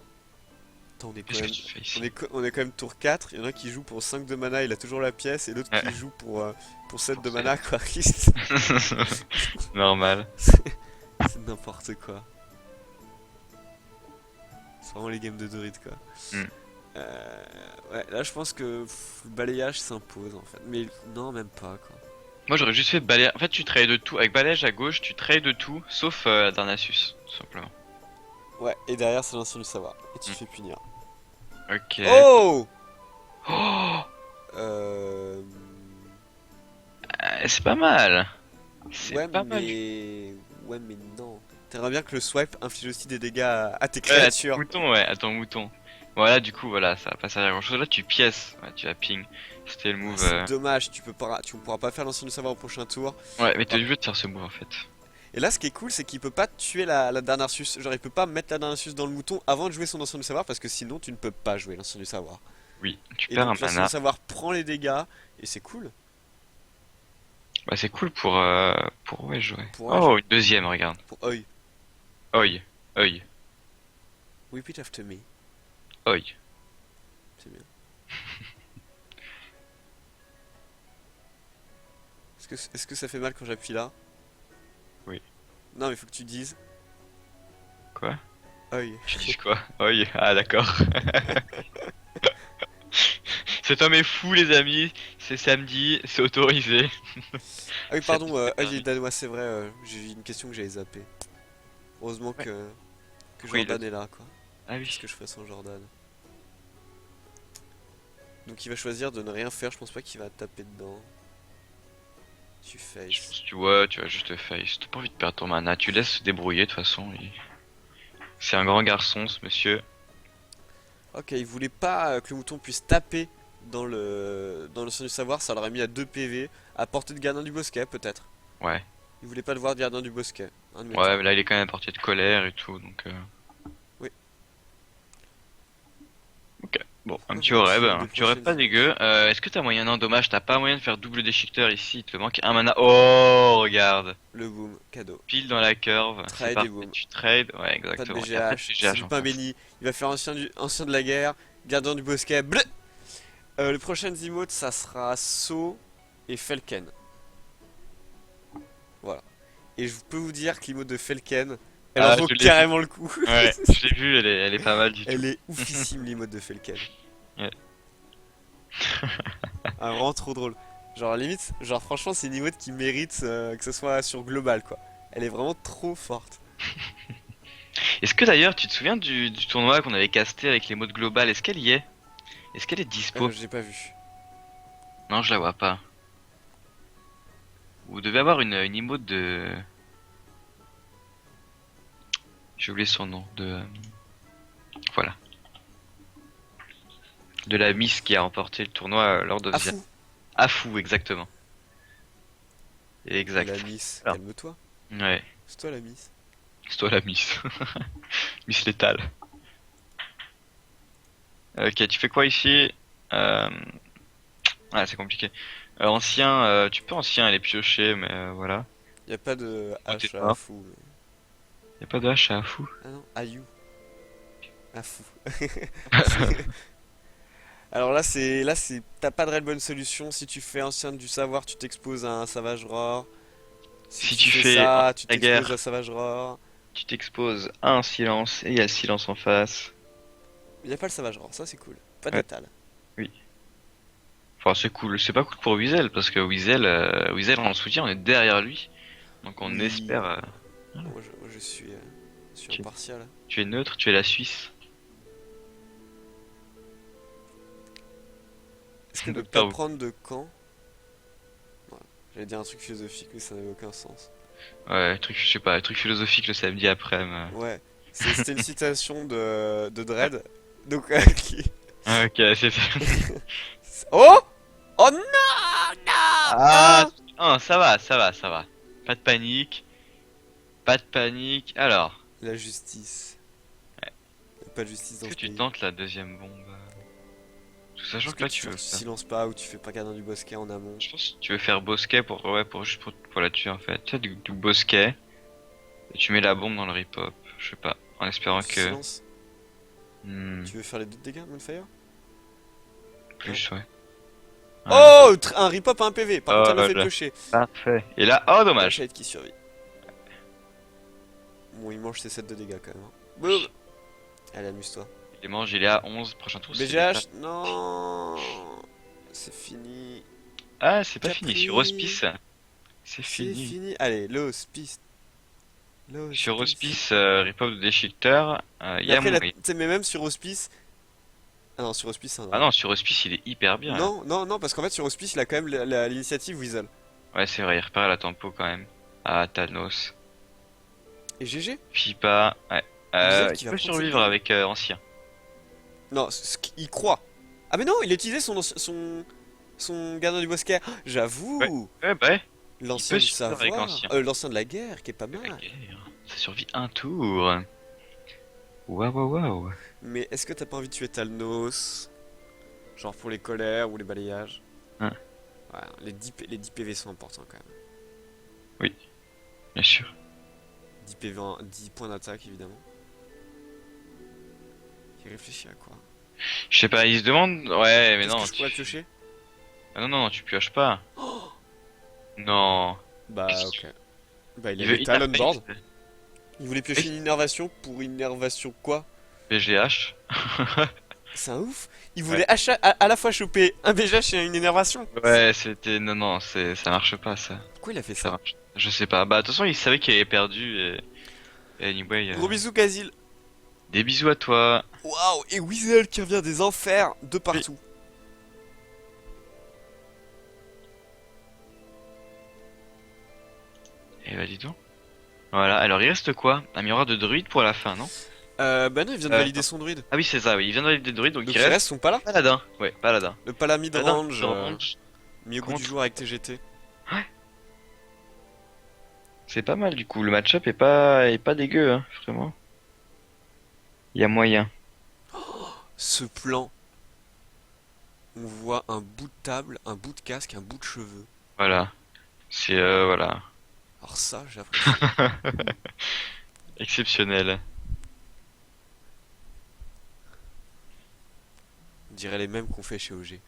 Attends, Qu'est-ce que tu fais ici? on est quand même tour 4, il y en a qui joue pour 5 de mana, il a toujours la pièce, et l'autre Ouais, qui joue pour 7 de pour mana, quoi. normal. C'est n'importe quoi. C'est vraiment les games de Dorite, quoi. Hmm. Ouais, là je pense que le balayage s'impose en fait. Mais non, même pas quoi. Moi j'aurais juste fait balayer. En fait tu trades de tout. Avec balayage à gauche, tu trades de tout, sauf Darnassus, tout simplement. Ouais, et derrière c'est l'ancien du savoir. Et tu Hmm. te fais punir. Ok. Oh! Oh, Euh... C'est pas mal. C'est Ouais, pas mal. mais... Ouais, mais non. T'aimerais bien que le swipe inflige aussi des dégâts à tes Ouais, à ton créatures. mouton, ouais, à ton mouton. Voilà, du coup, voilà, ça va pas servir à grand chose. Là, tu pièces. Ouais, tu as ping. C'était le Ah, move. c'est dommage, tu ne pourras pas faire l'ancien du savoir au prochain tour. Ouais, mais t'es Ah. obligé de faire ce move en fait. Et là, ce qui est cool, c'est qu'il peut pas tuer la dernière sus. Genre, il peut pas mettre la dernière sus dans le mouton avant de jouer son ancien du savoir parce que sinon, tu ne peux pas jouer l'ancien du savoir. Oui, tu Et perds un donc, l'ancien du mana. savoir prend les dégâts et c'est cool. Bah, c'est cool pour ouais, jouer. Pour un Oh, une deuxième, regarde. pour Oi. Oi, oi, Repeat after me. oi. C'est bien. Est-ce que ça fait mal quand j'appuie là? Oui. Non, mais il faut que tu dises Quoi? Oi. Tu dis quoi? Oi, ah d'accord. Cet homme est fou, les amis. C'est samedi, c'est autorisé. Ah oui, Ça pardon, c'est Oi permis. est danois, c'est vrai, j'ai eu une question que j'avais zappée. Heureusement Ouais. que Pourquoi il Jordan ose? est là, quoi. Ah Qu'est-ce oui. que je ferais sans Jordan? Donc il va choisir de ne rien faire, je pense pas qu'il va taper dedans. Tu Je face. pense que tu vois, tu vas juste face. T'as pas envie de perdre ton mana. Tu laisses se débrouiller de toute façon. C'est un grand garçon, ce monsieur. Ok, il voulait pas que le mouton puisse taper dans le sein du savoir, ça l'aurait mis à 2 PV, à portée de gardien du bosquet peut-être. Ouais. Il voulait pas le voir de gardien du bosquet, admettons. Ouais, mais là il est quand même porté de colère et tout, donc. Oui. Ok. Bon, Pourquoi vérifier les un deux petit rêve prochaines pas icônes? dégueu. Est-ce que t'as moyen d'un dommage? T'as pas moyen de faire double déchiqueteur ici, il te manque un mana. Oh, regarde. Le boom, cadeau. Pile dans la curve, c'est Trade et parfait, boom. tu trades, ouais Pas de exactement. Et après BGH, tu c'est GH en Lupin face. béni. Il va faire ancien de la guerre, gardien du bosquet, bleu. Les prochaines emotes, ça sera So et Felken. Voilà. Et je peux vous dire que l'emote de Felken, elle en Ah, vaut je l'ai vu. carrément le coup. Ouais, je l'ai vu, elle est pas mal du tout. Elle est oufissime l'emote de Felken. Ouais. Ah, vraiment trop drôle. Genre, à la limite, genre, franchement, c'est une emote qui mérite que ce soit sur global, quoi. Elle est vraiment trop forte. Est-ce que d'ailleurs tu te souviens du tournoi qu'on avait casté avec les modes globales? Est-ce qu'elle y est? Est-ce qu'elle est dispo? J'ai pas vu. Non, je la vois pas. Vous devez avoir une emote de. J'ai oublié son nom. Voilà. De la Miss qui a remporté le tournoi Lord of Ah the. fou. Ah fou, exactement. La Exact. Miss, Alors. calme-toi. Ouais, C'est toi la Miss. c'est toi la Miss. Miss létale. Ok, tu fais quoi ici? Euh... Ah, c'est compliqué. Ancien, tu peux ancien aller piocher, mais voilà. Y a pas de Oh, t'es H à mort. fou. Y a pas de hache à fou. Ah non, Ayu. À fou. Alors là c'est t'as pas de réelle bonne solution. Si tu fais ancien du savoir, tu t'exposes à un savage roar. Si Si tu tu fais fais ça, tu la t'exposes à guerre, savage roar. tu t'exposes à un silence et il y a le silence en face. Y a pas le savage roar, ça c'est cool. Pas Ouais, d'étal. oui. Enfin, c'est cool. C'est pas cool pour Wizel parce que Wizel en soutien, on est derrière lui. Donc on Oui. espère. Moi, je suis Tu, impartial. tu es neutre, tu es la Suisse. Est-ce que ne pas Docteur Who. prendre de camp. Voilà. J'allais dire un truc philosophique, mais ça n'avait aucun sens. Ouais, truc, je sais pas, truc philosophique le samedi après. Ouais. C'était une citation de Dredd. Donc, Ok, c'est fait. Oh! Oh non! Ah, Non! ça va, ça va, ça va. Pas de panique, pas de panique. Alors, La justice. Y a pas de justice est-ce dans que ce tu pays. tentes la deuxième bombe? Tout sachant Est-ce que que là tu tu genre, veux tu faire. silences pas ou tu fais pas gardien du bosquet en amont? Je pense que tu veux faire bosquet pour, ouais, pour juste pour la tuer en fait. Tu sais, du bosquet, et tu mets la bombe dans le rip-hop. Je sais pas, en espérant Tu que. silences? Hmm, Tu veux faire les deux dégâts, Moonfire? plus, ouais. Ouais. Oh! Un rip-hop à un PV. Par contre, elle me Oh fait là, piocher. parfait. Et là, oh La dommage. chaîne qui survit. Bon, il mange ses 7 de dégâts quand même. Hein. Boum! Allez, amuse-toi. Il est mange, il est à 11. Prochain tour, c'est l'état. BGH, non! C'est fini. Ah, c'est pas fini. Sur Capri. Hospice, c'est C'est fini. fini. Allez, l'hospice. Sur L'hospice. Hospice, rip-hop de déchiqueteur, il Mais y a après, tu moyen. sais, mais même sur hospice, Ah non, sur Hospice, c'est un Ah dragon. non, sur Hospice, il est hyper bien, là. Non, non, non, parce qu'en fait, sur Hospice, il a quand même l'initiative Weasel. Ouais, c'est vrai, il repère la tempo quand même. Ah, Thanos. Et GG? Fipa, ouais. Weasel Il qui va peut prendre cette survivre game. avec Ancien. Non, il croit. Ah mais non, il a utilisé son gardien du bosquet. Ah, Ouais, j'avoue, ouais, bah ouais. Il l'ancien peut du survivre avec savoir, Ancien. l'ancien de la guerre, qui est pas De la mal. guerre. Ça survit un tour. Waouh, waouh, waouh. Mais est-ce que t'as pas envie de tuer Talnos? Genre pour les colères ou les balayages? Hein, Ouais, les 10 PV sont importants quand même. oui, bien sûr. 10 PV, 10 points d'attaque évidemment. Il réfléchit à quoi? Je sais pas, il se demande. Ouais, mais Qu'est-ce que non, je pourrais piocher? Ah non, non, non, tu pioches pas. Non. Bah Qu'est-ce que tu- ok. Bah il Il veut avait Talon Interface board. Il voulait piocher une innervation pour une innervation quoi? BGH. C'est un ouf. Il Ouais. voulait à la fois choper un BGH et une énervation. Ouais, c'était. Non, non, ça marche pas ça. Pourquoi il a fait Ça ça? marche. Je sais pas. Bah, de toute façon, il savait qu'il avait perdu et anyway. Gros bisous Kazil. Des bisous à toi. Waouh, et Weasel qui revient des enfers de Oui. partout. Et bah, dis donc. Voilà, alors il reste quoi? Un miroir de druide pour la fin, non? Bah non, il vient de valider Attends. son druide. Ah oui, c'est ça, oui. Il vient de valider le druide, donc Donc il il reste reste son pala. paladin. Ouais, paladin. Le pala Paladin, mid-range, range mis au goût du contre. jour avec TGT. Ouais, c'est pas mal du coup. Le match-up est pas dégueu, hein, vraiment. Il y a moyen. Ce plan, on voit un bout de table, un bout de casque, un bout de cheveux. Voilà. C'est voilà. Alors ça, j'apprécie. Exceptionnel. On dirait les mêmes qu'on fait chez OG.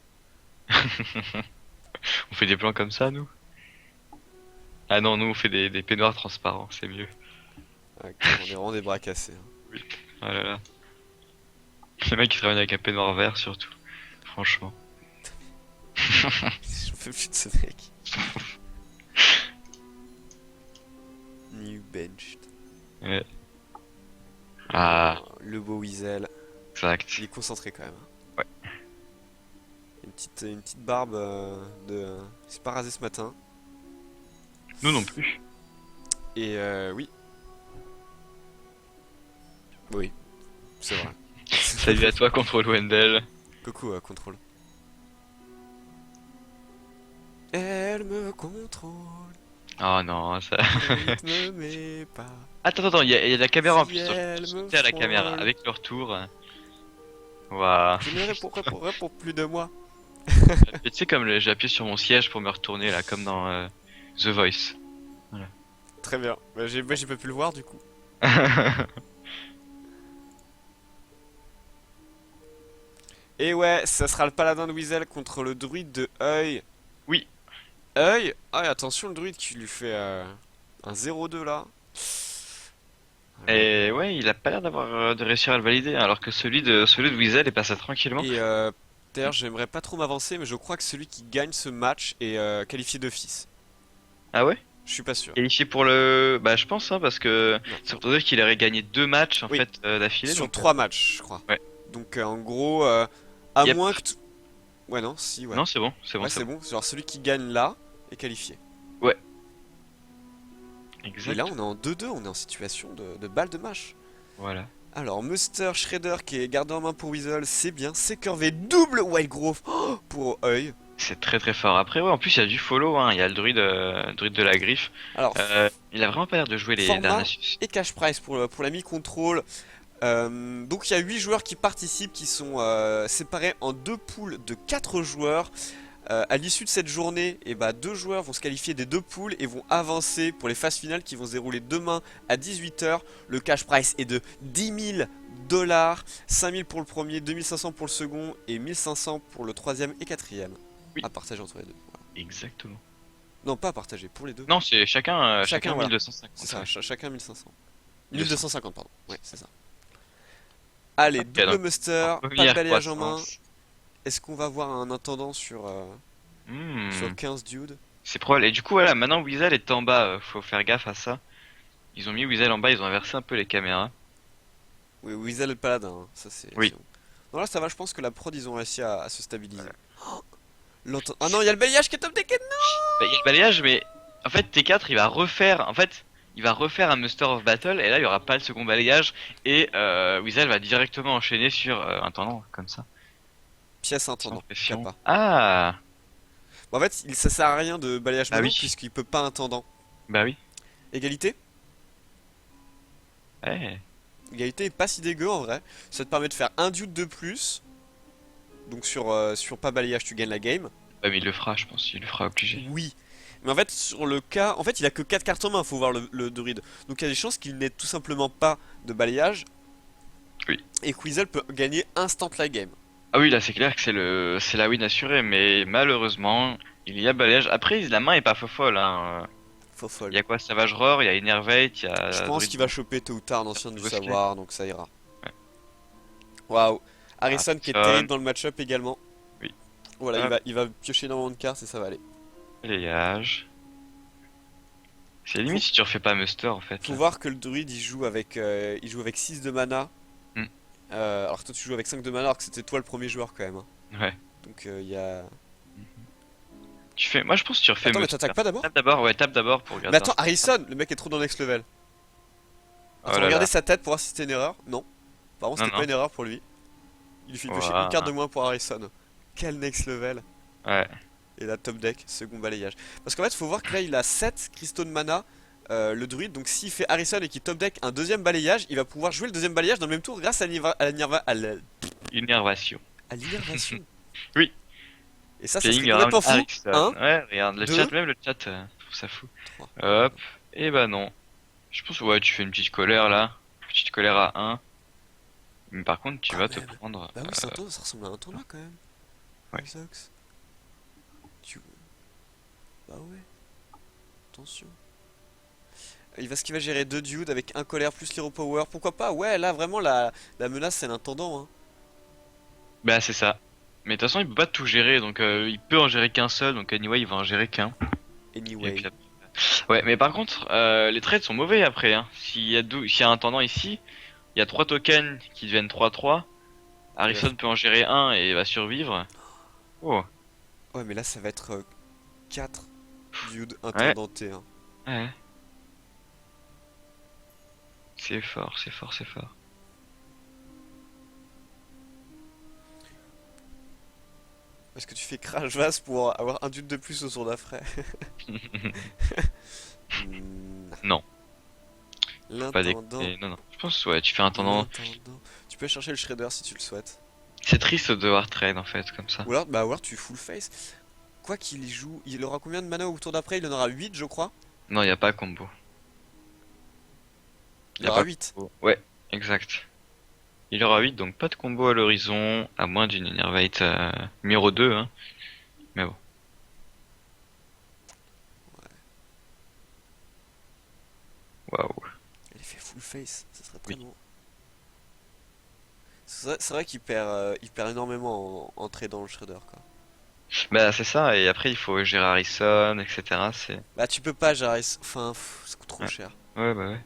On fait des plans comme ça, nous? Ah non, nous on fait des peignoirs transparents, c'est mieux. Ouais, on est vraiment des bras cassés, hein. Oui. Oh là là. Le mec qui travaille avec un peignoir vert surtout. Franchement. J'en peux plus de ce mec. New benched. Ouais. Ah, Le beau Weasel. exact. Il est concentré quand même, hein. Ouais. Une petite barbe il s'est pas rasé ce matin. Nous non plus. Et oui. Oui, c'est vrai. Salut à toi, Control Wendell. Coucou, contrôle. Elle me contrôle, Oh non, ça. ne me met pas. Attends, attends, il y a la caméra en Si plus. elle me Sauter à la caméra frôle. avec leur tour. Waouh. Je ne répondrai pour plus de moi. Tu sais, comme j'ai appuyé sur mon siège pour me retourner là, comme dans The Voice. Voilà. Très bien. Bah, j'ai pas pu le voir du coup. Et ouais, ça sera le paladin de Weasel contre le druide de Œil. Oui. Œil. Ah, et attention, le druide qui lui fait un 0-2 là. Et ouais, il a pas l'air d'avoir de réussir à le valider, hein, alors que celui de Weasel est passé tranquillement. Et d'ailleurs, j'aimerais pas trop m'avancer, mais je crois que celui qui gagne ce match est qualifié d'office. Ah ouais? Je suis pas sûr. Qualifié pour le. Bah, je pense, hein, parce que Non. ça veut dire qu'il aurait gagné 2 matchs en Oui. fait d'affilée. Sur Donc, 3 matchs, je crois. ouais. Donc en gros, à Yep. moins que. Ouais, non, si, ouais. Non, c'est bon, c'est bon, Ouais, c'est c'est bon. bon. Genre celui qui gagne là est qualifié. Ouais. Et Exact. là, on est en 2-2, on est en situation de balle de match. Voilà. Alors, Muster Shredder qui est gardé en main pour Weasel, c'est bien. C'est curvé double Wild Growth pour Œil. C'est très très fort. Après, ouais, en plus, il y a du follow, hein. Il y a le druide de la griffe. Alors, Il a vraiment pas l'air de jouer les format Darnassus. et cash price pour la mi-contrôle. Donc il y a 8 joueurs qui participent, qui sont séparés en 2 poules de 4 joueurs. À l'issue de cette journée, 2 joueurs vont se qualifier des 2 poules et vont avancer pour les phases finales qui vont se dérouler demain à 18 h. Le cash price est de 10 000 $, 5 000 pour le premier, 2 500 pour le second et 1 500 pour le troisième et quatrième. Oui. À partager entre les deux. Voilà. Exactement. Non, pas à partager, pour les deux. Non, c'est chacun voilà. 1250. C'est ça, chacun 1 500. 200. 1250, pardon. Ouais, c'est ça. Allez, Ok, double donc, muster, pas de première balayage en main. croissance. Est-ce qu'on va voir un intendant sur Hmm. 15 dudes? C'est probable. Et du coup, voilà, maintenant Weasel est en bas. Faut faire gaffe à ça. Ils ont mis Weasel en bas, ils ont inversé un peu les caméras. Oui, Weasel le paladin, hein, ça c'est. Oui. Non, là, ça va, je pense que la prod, ils ont réussi à se stabiliser. Ah non, il y a le balayage qui est top deck. Bah, il y a le balayage, mais en fait, T4 il va refaire. En fait, il va refaire un Muster of Battle, et là, il y aura pas le second balayage, et Weasel va directement enchaîner sur un tendant, comme ça. Pièce Sans intendant. pression. Kappa. Ah! Bon, en fait, ça sert à rien de balayage Bah maintenant oui, puisqu'il peut pas intendant. bah oui. Égalité? Ouais. Égalité est pas si dégueu en vrai. Ça te permet de faire un dude de plus. Donc sur pas balayage, tu gagnes la game. Bah, mais il le fera, je pense, il le fera obligé. Oui. Mais en fait, sur le cas. En fait, il a que 4 cartes en main, faut voir le druide. Donc il y a des chances qu'il n'ait tout simplement pas de balayage. Oui. Et Queasel peut gagner instant la game. Ah oui, là, c'est clair que c'est la win assurée, mais malheureusement, il y a balayage. Après, la main est pas folle, hein. Faux Il folle. y a quoi? Savage Roar, il y a Innervate, il y Je a pense Druid qu'il va choper tôt ou tard un ancien du Bosquet. savoir, donc ça ira. Ouais. Waouh. Harrison qui est Harrison. terrible dans le match-up également. Oui. Voilà, Hop, il va piocher énormément de cartes et ça va aller. balayage. C'est Faut, limite si tu refais pas Muster, en fait, faut là. voir que le druide il joue avec 6 de mana. Hmm. Alors que toi tu joues avec 5 de mana alors que c'était toi le premier joueur quand même, hein. Ouais. Donc il y a... Moi, je pense que tu refais Attends, mais Muster. t'attaques pas d'abord? Tape d'abord, ouais, tape d'abord pour Mais regarder attends, l'instant. Harrison, le mec est trop dans next level. Oh Attends, là regardez là. sa tête pour voir si c'était une erreur. Non. Apparemment Non, c'était pas non. une erreur pour lui. Il lui fait piocher une Ouah. carte de moins pour Harrison. Quel next level. Ouais. Et la top deck, second balayage. Parce qu'en fait, faut voir que là, il a 7 cristaux de mana, le druide. Donc, s'il fait Harrison et qu'il top deck un deuxième balayage, il va pouvoir jouer le deuxième balayage dans le même tour grâce Innervation. à l'innervation. Oui. Et ça serait Playing complètement around fou. Harrison. 1, Ouais, regarde, le 2, chat, même le chat, je trouve ça fou. 3. Hop. Et bah non. Je pense, ouais, tu fais une petite colère là. Petite colère à 1. Mais par contre, tu Quand vas te même. prendre. Bah oui, c'est un tournoi, ça ressemble à un tournoi quand même. Ouais. Zox. Tu... Bah ouais. Attention. Il va gérer 2 dudes avec un colère plus l'hero power. Pourquoi pas? Ouais, là vraiment la menace c'est l'intendant, hein. Bah c'est ça. Mais de toute façon, il peut pas tout gérer, donc il peut en gérer qu'un seul, donc anyway, il va en gérer qu'un. Et Anyway. puis après- Ouais, mais par contre, les trades sont mauvais après, hein. S'il y a un tendant ici, il y a 3 tokens qui deviennent 3-3. Harrison peut en gérer un et va survivre. Oh, Ouais, mais là ça va être 4 dudes ouais, intendantés, hein. ouais. C'est fort, c'est fort, c'est fort. Est-ce que tu fais crash vase pour avoir un dude de plus au tour d'après? Hmm, Non, pas L'intendant. déconner. Non, non. Je pense, ouais, tu fais un tendant. L'intendant. Tu peux chercher le shredder si tu le souhaites. C'est triste de devoir trade en fait, comme ça. Ou alors tu full face. Quoi qu'il y joue, il aura combien de mana au tour d'après? Il en aura 8 je crois. Non, il y a pas combo. Il Y a aura pas 8. combo. Ouais, exact. Il aura 8, donc pas de combo à l'horizon, à moins d'une Innervate numéro 2, hein. Mais bon. Waouh. Il fait full face, ça serait très Oui. bon. C'est vrai il perd énormément en tradant le shredder quoi. Bah c'est ça, et après il faut gérer Harrison, etc. C'est... Bah tu peux pas Jaris, enfin ça coûte trop Ouais, cher. ouais, bah ouais.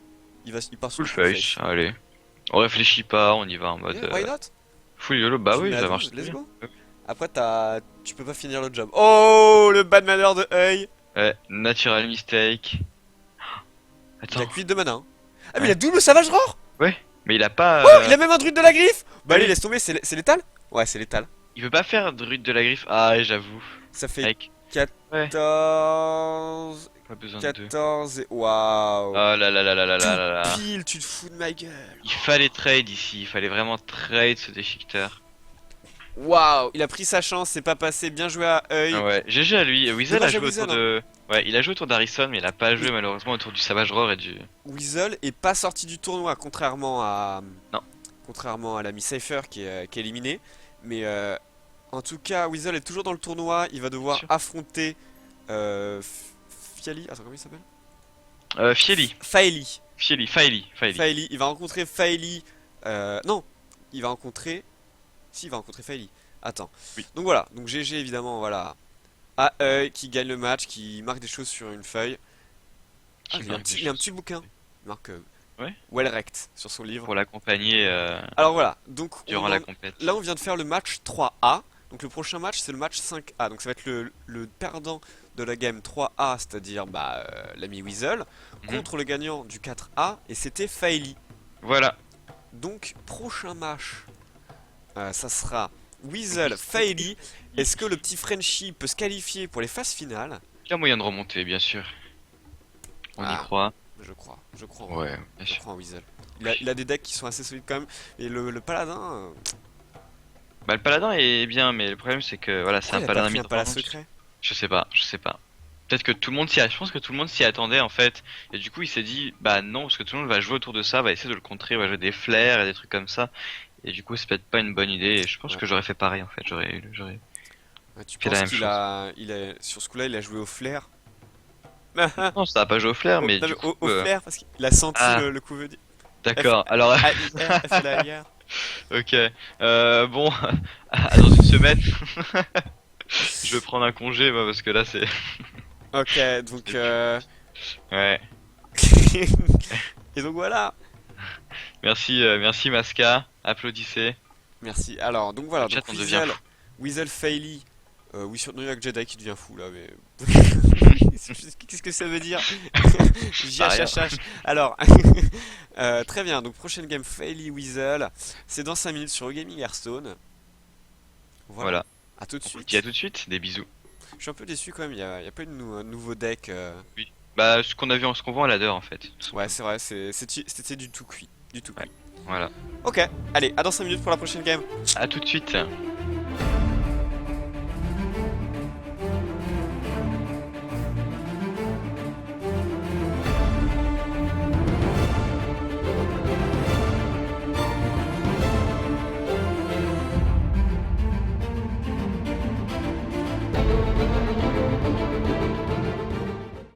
Il part sur Full le full face, face. allez. On réfléchit pas, on y va en mode Yeah, why not? full YOLO. Bah Tu le oui, mets à ça marche 12, très let's bien. go. Après tu peux pas finir le job. Oh le bad manner de Heuil. Ouais, natural mistake. Il a Attends, 8 de mana, hein. Ah mais il ouais. a double savage roar. Ouais, mais il a pas... Oh il a même un druide de la griffe. Bah allez oui, laisse tomber, c'est létal? Ouais c'est létal. il veut pas faire druide de la griffe. Ah, j'avoue. Ça fait Avec... Ouais, 14... pas besoin de deux. 14 et... Waouh. Oh là là là là là là Tout là là là. pile, tu te fous de ma gueule. Il fallait trade ici, il fallait vraiment trade ce déchiqueteur. Waouh, il a pris sa chance, c'est pas passé, bien joué à Œil. Ah ouais, GG à lui. Weasel a Dommage à joué Weasel, autour hein. de... Ouais, il a joué autour d'Harrison, mais il a pas joué Oui. malheureusement autour du Savage Roar et du... Weasel est pas sorti du tournoi, Non. contrairement à l'ami Cypher qui est éliminé. Mais en tout cas, Weasel est toujours dans le tournoi, il va Bien devoir sûr. affronter Fiali. Attends, comment il s'appelle? Fieli. Faeli. Faeli. Faeli, il va rencontrer Faeli. Non, il va rencontrer. Si, il va rencontrer Faeli. Attends. Oui. Donc voilà, donc GG évidemment, voilà. À œil, qui gagne le match, qui marque des choses sur une feuille. Ah, Qui il a un marque petit, des il a un choses. petit bouquin. Il marque Ouais, Ouais. Ou Elrect sur son livre. Pour l'accompagner Alors voilà, donc durant la compète. là on vient de faire le match 3A. Donc le prochain match c'est le match 5A. Donc ça va être le perdant de la game 3A, c'est-à-dire l'ami Weasel, Mhm. contre le gagnant du 4A, et c'était Faeli. Voilà. Donc prochain match, ça sera Weasel, Faeli. Est-ce que le petit Frenchie peut se qualifier pour les phases finales? Il y a moyen de remonter, bien sûr. On y Ah, croit. je crois en, Ouais, bien je sûr. crois en Weasel. Il a des decks qui sont assez solides quand même. Et le paladin, Bah, le paladin est bien, mais le problème c'est que voilà, c'est pourquoi un il a pas paladin pris un paladin mid-range. secret? Je sais pas, je sais pas. Peut-être que tout le monde s'y a... Je pense que tout le monde s'y attendait en fait. Et du coup, il s'est dit, bah non, parce que tout le monde va jouer autour de ça, va essayer de le contrer, va jouer des flares et des trucs comme ça. Et du coup, c'est peut-être pas une bonne idée. Et je pense Ouais. que j'aurais fait pareil en fait. J'aurais Ouais, tu fait la penses même chose. il a, sur ce coup-là, il a joué au flair? Non, ça a pas joué au flair, mais Non, du mais coup. au flair, parce qu'il a senti Ah, le coup venir. F d'accord. Alors, A-I-R, F-L-A-I-R. ok. Bon, dans une semaine, je vais prendre un congé, moi, parce que là, c'est. Ok, donc Ouais. et donc voilà. Merci, merci Masca. Applaudissez. Merci. Alors, donc voilà, Le chat, donc on devient fou. Weasel Faily. Oui, sur New York Jedi qui devient fou là, mais. Qu'est-ce que ça veut dire? Bah, rien. JHHH. Alors, très bien, donc prochaine game Faily Weasel. C'est dans 5 minutes sur Gaming Hearthstone. Voilà. Voilà. À tout de On vous suite. dit à tout de suite. Des bisous. Je suis un peu déçu quand même, il y a pas un nouveau deck. Oui. Bah, ce qu'on a vu ce qu'on voit à ladder en fait. Tout Ouais, simplement. c'est vrai, c'était du tout cuit. Du tout Ouais. cuit. Voilà. Ok, allez, à dans 5 minutes pour la prochaine game. À tout de suite.